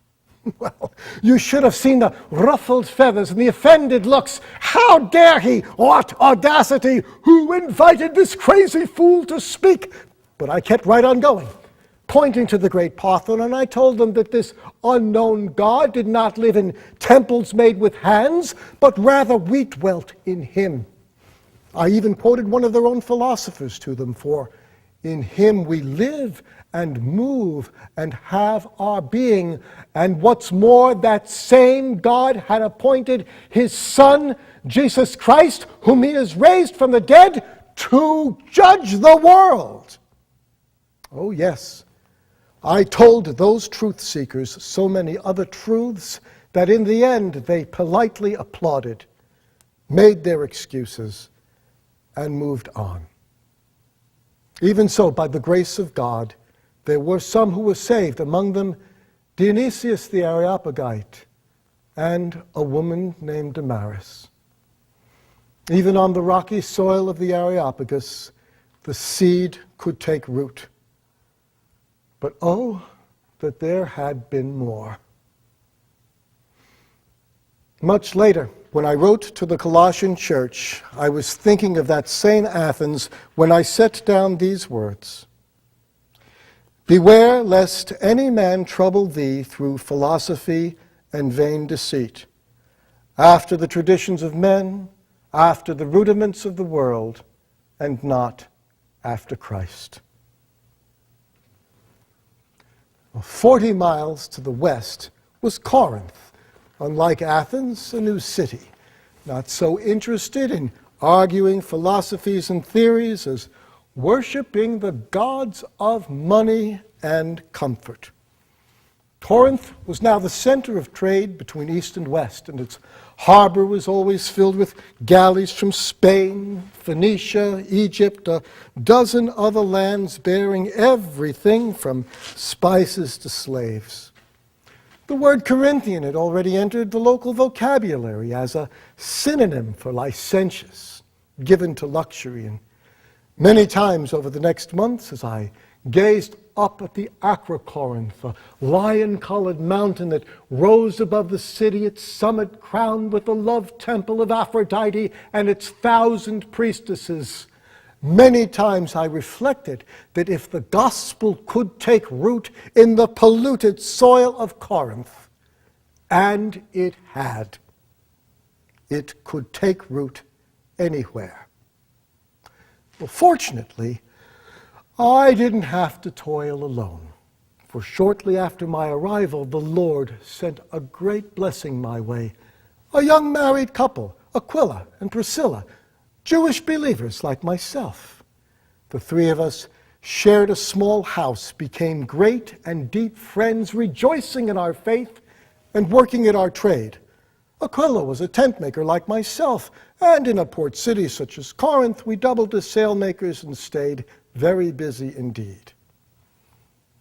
Well, you should have seen the ruffled feathers and the offended looks. How dare he? What audacity? Who invited this crazy fool to speak? But I kept right on going, pointing to the great Parthenon, and I told them that this unknown God did not live in temples made with hands, but rather we dwelt in him. I even quoted one of their own philosophers to them, for in him we live and move and have our being. And what's more, that same God had appointed his Son, Jesus Christ, whom he has raised from the dead, to judge the world. Oh yes, I told those truth seekers so many other truths that in the end they politely applauded, made their excuses, and moved on. Even so, by the grace of God, there were some who were saved, among them Dionysius the Areopagite and a woman named Damaris. Even on the rocky soil of the Areopagus, the seed could take root. But oh, that there had been more. Much later, when I wrote to the Colossian church, I was thinking of that same Athens when I set down these words. Beware lest any man trouble thee through philosophy and vain deceit, after the traditions of men, after the rudiments of the world, and not after Christ. 40 miles to the west was Corinth, unlike Athens, a new city, not so interested in arguing philosophies and theories as worshiping the gods of money and comfort. Corinth was now the center of trade between east and west, and its harbor was always filled with galleys from Spain, Phoenicia, Egypt, a dozen other lands bearing everything from spices to slaves. The word Corinthian had already entered the local vocabulary as a synonym for licentious, given to luxury. And many times over the next months, as I gazed up at the Acrocorinth, a lion-colored mountain that rose above the city, its summit crowned with the love temple of Aphrodite and its 1,000 priestesses, many times I reflected that if the gospel could take root in the polluted soil of Corinth, and it had, it could take root anywhere. Well, fortunately, I didn't have to toil alone, for shortly after my arrival, the Lord sent a great blessing my way. A young married couple, Aquila and Priscilla, Jewish believers like myself. The three of us shared a small house, became great and deep friends, rejoicing in our faith and working at our trade. Aquila was a tent maker like myself, and in a port city such as Corinth, we doubled as sailmakers and stayed very busy indeed.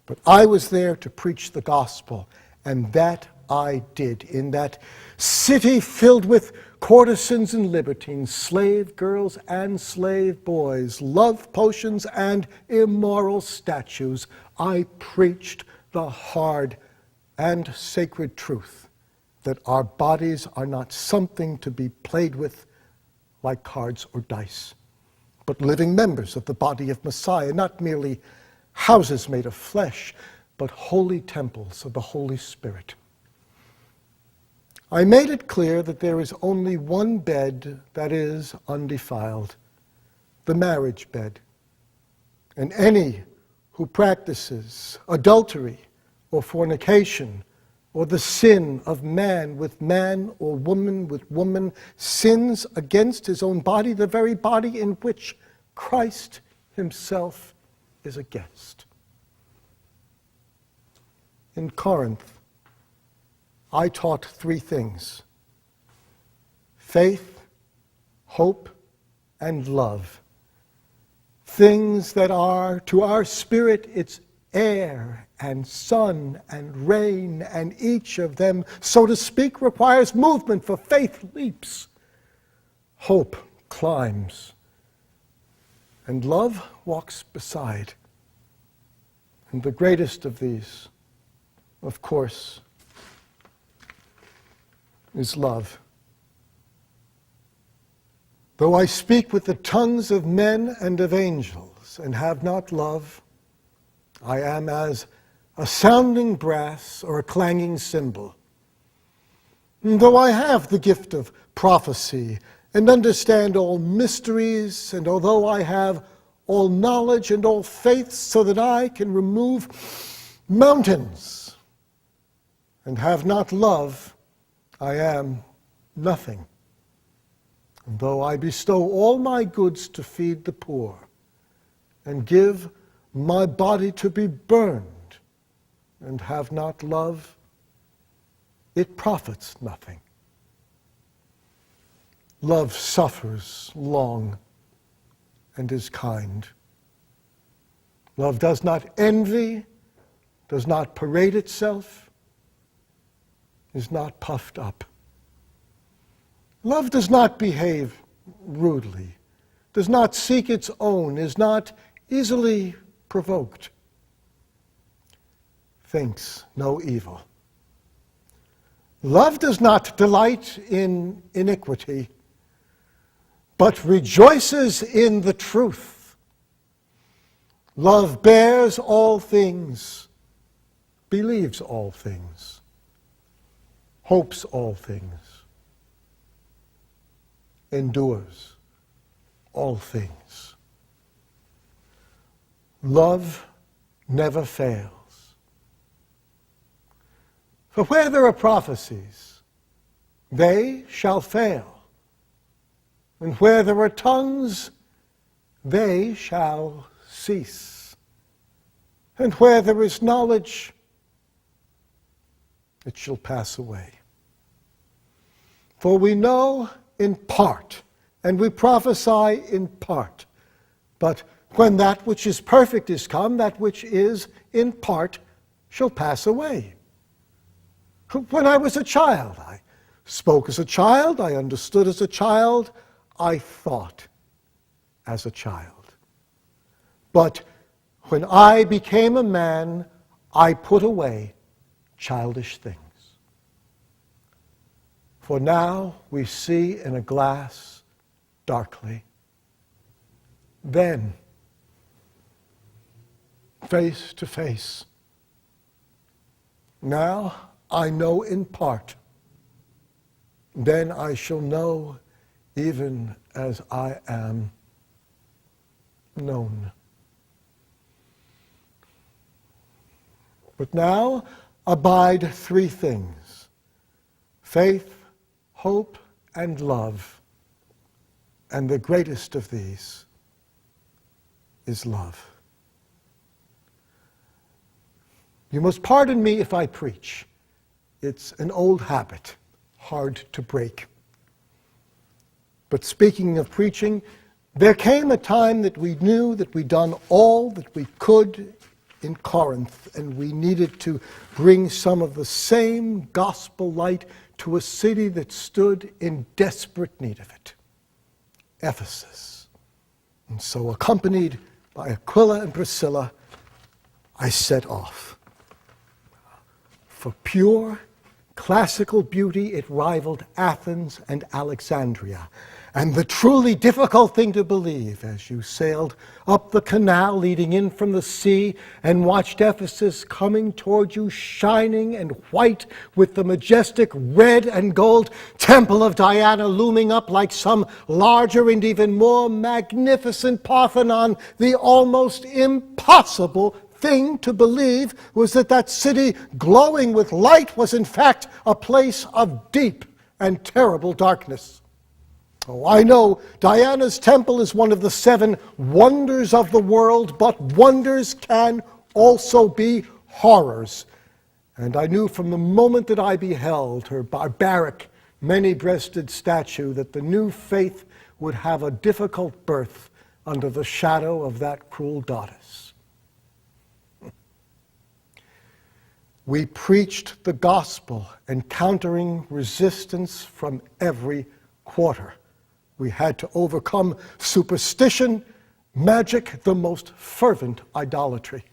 But I was there to preach the gospel, and that I did in that city filled with courtesans and libertines, slave girls and slave boys, love potions and immoral statues. I preached the hard and sacred truth that our bodies are not something to be played with like cards or dice, but living members of the body of Messiah, not merely houses made of flesh, but holy temples of the Holy Spirit. I made it clear that there is only one bed that is undefiled, the marriage bed. And any who practices adultery or fornication or the sin of man with man or woman with woman sins against his own body, the very body in which Christ himself is a guest. In Corinth, I taught three things: faith, hope, and love. Things that are, to our spirit, its air and sun and rain, and each of them, so to speak, requires movement, for faith leaps, hope climbs, and love walks beside. And the greatest of these, of course, is love. Though I speak with the tongues of men and of angels and have not love, I am as a sounding brass or a clanging cymbal. And though I have the gift of prophecy and understand all mysteries, and although I have all knowledge and all faith so that I can remove mountains, and have not love, I am nothing. And though I bestow all my goods to feed the poor, and give my body to be burned, and have not love, it profits nothing. Love suffers long and is kind. Love does not envy, does not parade itself, is not puffed up. Love does not behave rudely, does not seek its own, is not easily provoked, thinks no evil. Love does not delight in iniquity, but rejoices in the truth. Love bears all things, believes all things, hopes all things, endures all things. Love never fails. For where there are prophecies, they shall fail. And where there are tongues, they shall cease. And where there is knowledge, it shall pass away. For we know in part, and we prophesy in part. But when that which is perfect is come, that which is in part shall pass away. When I was a child, I spoke as a child, I understood as a child, I thought as a child. But when I became a man, I put away childish things. For now we see in a glass darkly. Then, face to face. Now I know in part. Then I shall know even as I am known. But now abide three things: faith, hope, and love. And the greatest of these is love. You must pardon me if I preach. It's an old habit, hard to break. But speaking of preaching, there came a time that we knew that we'd done all that we could in Corinth, and we needed to bring some of the same gospel light to a city that stood in desperate need of it, Ephesus. And so, accompanied by Aquila and Priscilla, I set off. For pure, classical beauty, it rivaled Athens and Alexandria. And the truly difficult thing to believe, as you sailed up the canal leading in from the sea and watched Ephesus coming toward you, shining and white with the majestic red and gold temple of Diana looming up like some larger and even more magnificent Parthenon, the almost impossible thing to believe was that that city glowing with light was in fact a place of deep and terrible darkness. Oh, I know Diana's temple is one of the 7 wonders of the world, but wonders can also be horrors. And I knew from the moment that I beheld her barbaric, many-breasted statue that the new faith would have a difficult birth under the shadow of that cruel goddess. We preached the gospel, encountering resistance from every quarter. We had to overcome superstition, magic, the most fervent idolatry.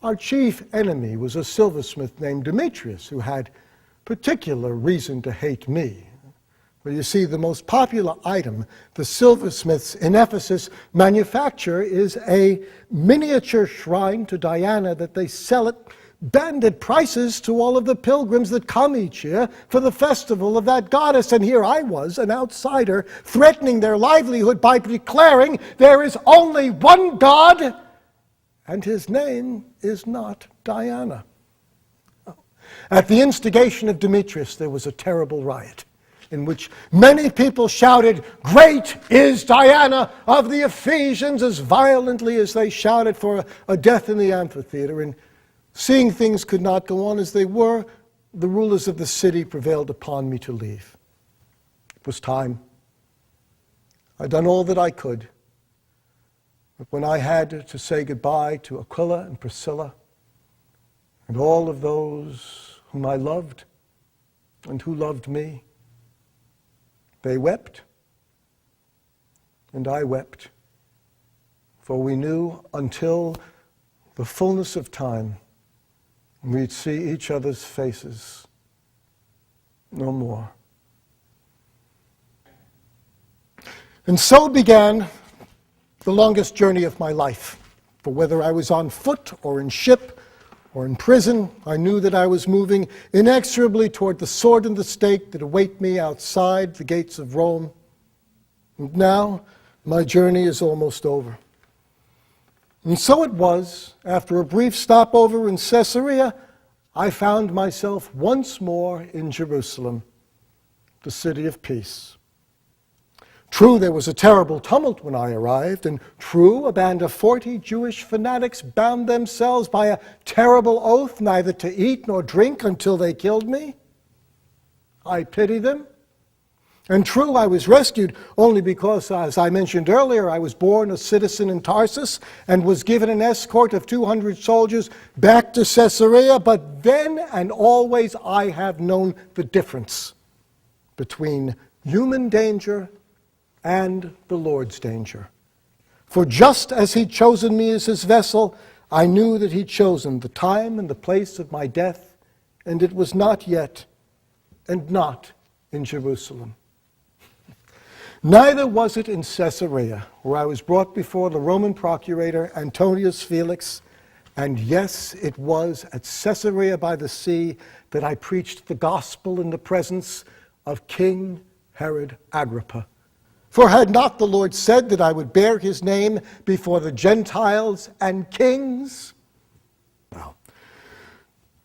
Our chief enemy was a silversmith named Demetrius, who had particular reason to hate me. Well, you see, the most popular item the silversmiths in Ephesus manufacture is a miniature shrine to Diana that they sell at banded prices to all of the pilgrims that come each year for the festival of that goddess. And here I was, an outsider, threatening their livelihood by declaring there is only one God, and his name is not Diana. At the instigation of Demetrius, there was a terrible riot in which many people shouted, "Great is Diana of the Ephesians," as violently as they shouted for a death in the amphitheater. And seeing things could not go on as they were, the rulers of the city prevailed upon me to leave. It was time. I'd done all that I could. But when I had to say goodbye to Aquila and Priscilla and all of those whom I loved and who loved me, they wept, and I wept. For we knew until the fullness of time we'd see each other's faces no more. And so began the longest journey of my life. For whether I was on foot or in ship or in prison, I knew that I was moving inexorably toward the sword and the stake that await me outside the gates of Rome. And now my journey is almost over. And so it was, after a brief stopover in Caesarea, I found myself once more in Jerusalem, the city of peace. True, there was a terrible tumult when I arrived, and true, a band of 40 Jewish fanatics bound themselves by a terrible oath neither to eat nor drink until they killed me. I pity them. And true, I was rescued only because, as I mentioned earlier, I was born a citizen in Tarsus and was given an escort of 200 soldiers back to Caesarea. But then and always I have known the difference between human danger and the Lord's danger. For just as he'd chosen me as his vessel, I knew that he'd chosen the time and the place of my death, and it was not yet, and not in Jerusalem. Neither was it in Caesarea, where I was brought before the Roman procurator Antonius Felix, and yes, it was at Caesarea by the sea that I preached the gospel in the presence of King Herod Agrippa. For had not the Lord said that I would bear his name before the Gentiles and kings? Well,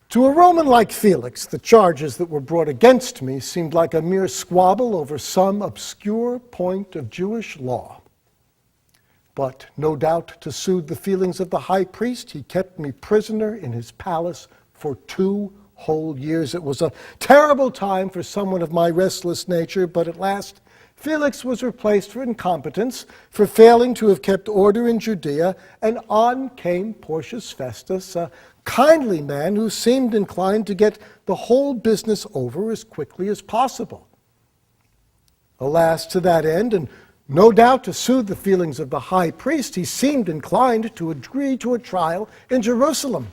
to a Roman like Felix, the charges that were brought against me seemed like a mere squabble over some obscure point of Jewish law. But no doubt to soothe the feelings of the high priest, he kept me prisoner in his palace for 2 whole years. It was a terrible time for someone of my restless nature, but at last Felix was replaced for incompetence, for failing to have kept order in Judea, and on came Porcius Festus, a kindly man who seemed inclined to get the whole business over as quickly as possible. Alas, to that end, and no doubt to soothe the feelings of the high priest, he seemed inclined to agree to a trial in Jerusalem.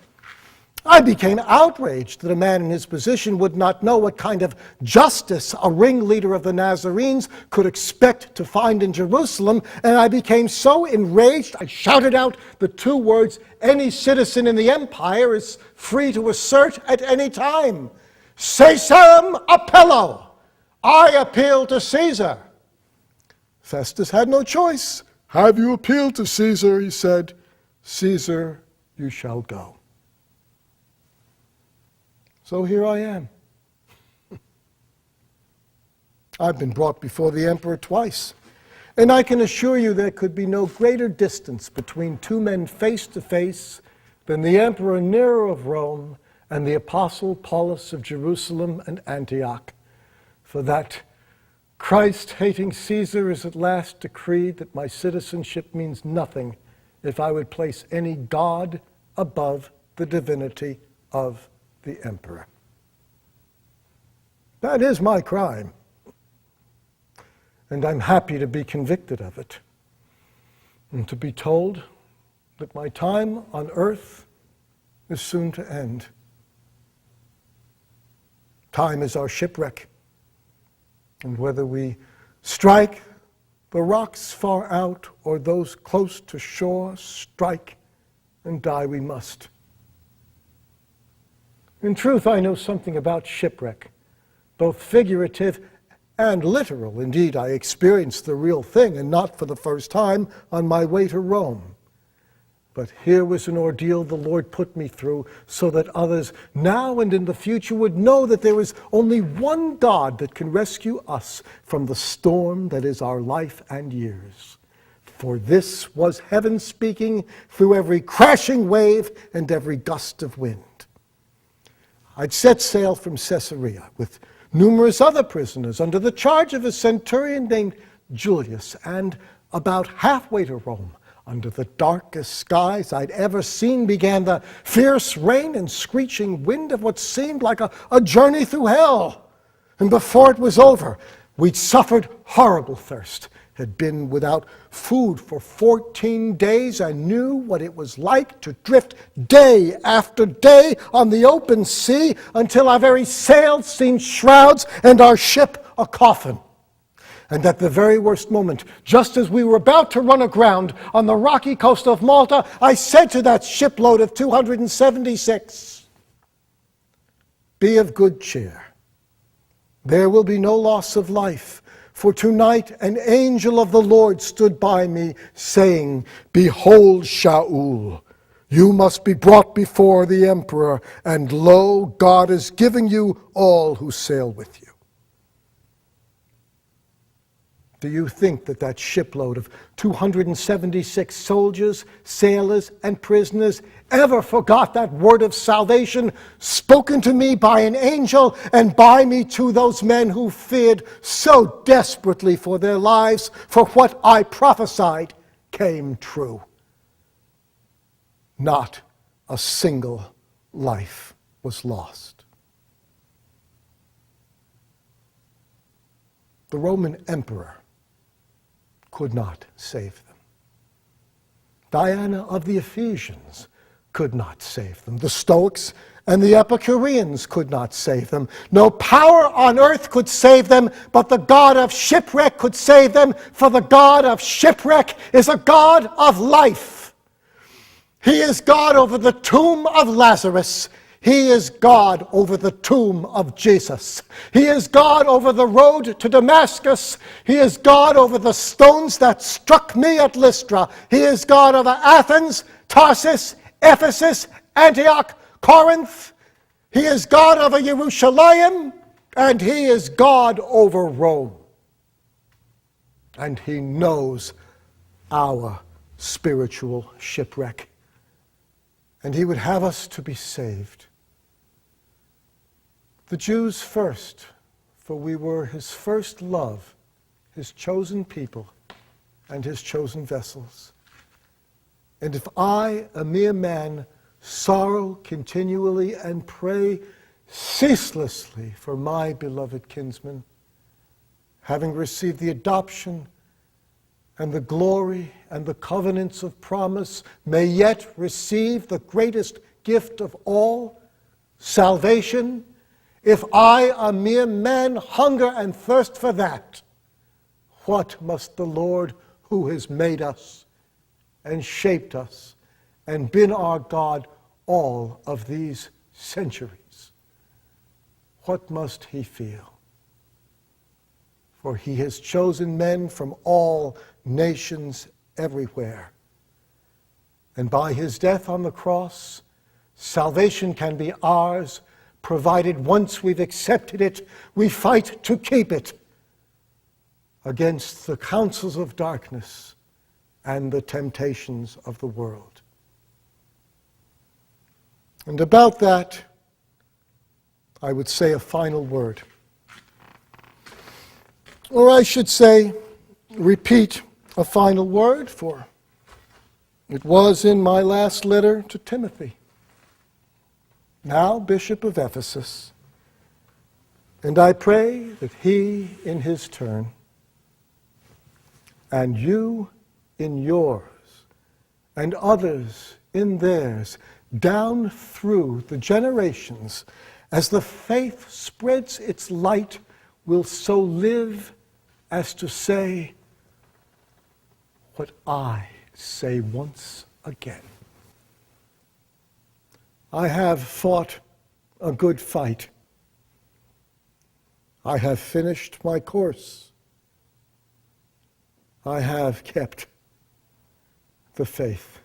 I became outraged that a man in his position would not know what kind of justice a ringleader of the Nazarenes could expect to find in Jerusalem, and I became so enraged I shouted out the 2 words any citizen in the empire is free to assert at any time: Caesarem appello! I appeal to Caesar. Festus had no choice. Have you appealed to Caesar? He said. Caesar, you shall go. So here I am. I've been brought before the emperor twice, and I can assure you there could be no greater distance between 2 men face to face than the Emperor Nero of Rome and the Apostle Paulus of Jerusalem and Antioch. For that Christ-hating Caesar has at last decreed that my citizenship means nothing if I would place any god above the divinity of the emperor. That is my crime, and I'm happy to be convicted of it, and to be told that my time on earth is soon to end. Time is our shipwreck, and whether we strike the rocks far out or those close to shore, strike and die we must. In truth, I know something about shipwreck, both figurative and literal. Indeed, I experienced the real thing, and not for the first time, on my way to Rome. But here was an ordeal the Lord put me through so that others now and in the future would know that there is only one God that can rescue us from the storm that is our life and years. For this was heaven speaking through every crashing wave and every gust of wind. I'd set sail from Caesarea with numerous other prisoners under the charge of a centurion named Julius, and about halfway to Rome, under the darkest skies I'd ever seen, began the fierce rain and screeching wind of what seemed like a journey through hell. And before it was over, we'd suffered horrible thirst, had been without food for 14 days, and knew what it was like to drift day after day on the open sea until our very sails seemed shrouds and our ship a coffin. And at the very worst moment, just as we were about to run aground on the rocky coast of Malta, I said to that shipload of 276, "Be of good cheer. There will be no loss of life. For tonight an angel of the Lord stood by me, saying, 'Behold, Shaul, you must be brought before the emperor, and lo, God is giving you all who sail with you.'" Do you think that that shipload of 276 soldiers, sailors, and prisoners ever forgot that word of salvation spoken to me by an angel and by me to those men who feared so desperately for their lives, for what I prophesied came true? Not a single life was lost. The Roman emperor could not save them. Diana of the Ephesians could not save them. The Stoics and the Epicureans could not save them. No power on earth could save them, but the God of shipwreck could save them, for the God of shipwreck is a God of life. He is God over the tomb of Lazarus. He is God over the tomb of Jesus. He is God over the road to Damascus. He is God over the stones that struck me at Lystra. He is God over Athens, Tarsus, Ephesus, Antioch, Corinth. He is God over Jerusalem, and he is God over Rome. And he knows our spiritual shipwreck. And he would have us to be saved. The Jews first, for we were his first love, his chosen people, and his chosen vessels. And if I, a mere man, sorrow continually and pray ceaselessly for my beloved kinsmen, having received the adoption and the glory and the covenants of promise, may yet receive the greatest gift of all, salvation, if I, a mere man, hunger and thirst for that, what must the Lord who has made us and shaped us and been our God all of these centuries, what must he feel? For he has chosen men from all nations everywhere. And by his death on the cross, salvation can be ours, provided once we've accepted it, we fight to keep it against the counsels of darkness and the temptations of the world. And about that, I would say a final word. Or I should say, repeat a final word, for it was in my last letter to Timothy, now Bishop of Ephesus, and I pray that he in his turn, and you in yours, and others in theirs, down through the generations, as the faith spreads its light, will so live as to say what I say once again. I have fought a good fight. I have finished my course. I have kept the faith.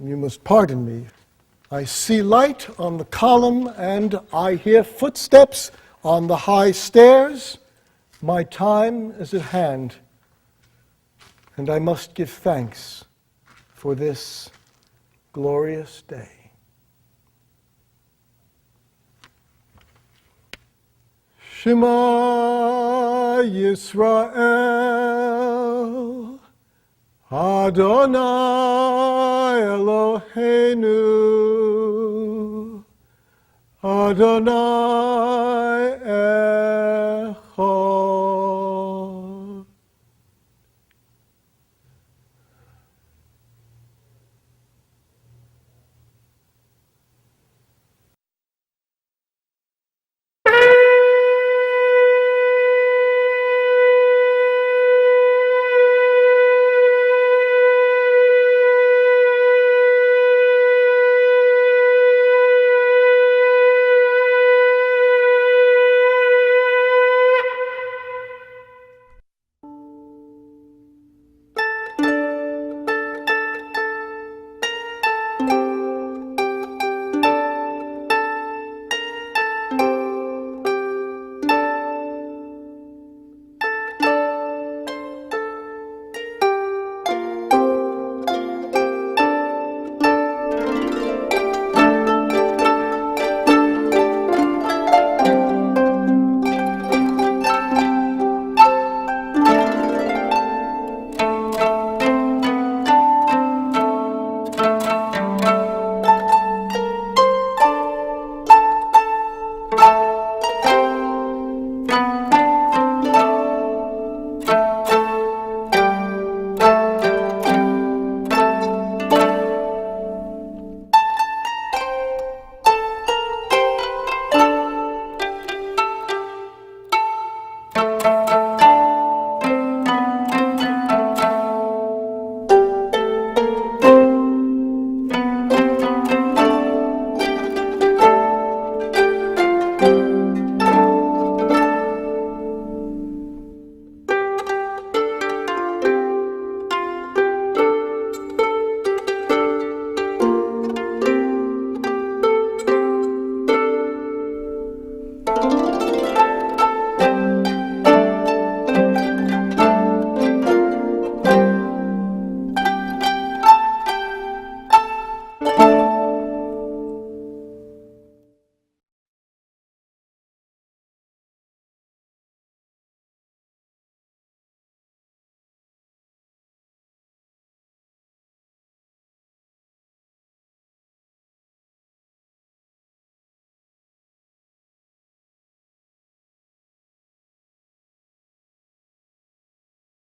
You must pardon me. I see light on the column and I hear footsteps on the high stairs. My time is at hand, and I must give thanks for this glorious day. Shema Yisrael, Adonai Eloheinu, Adonai Echad.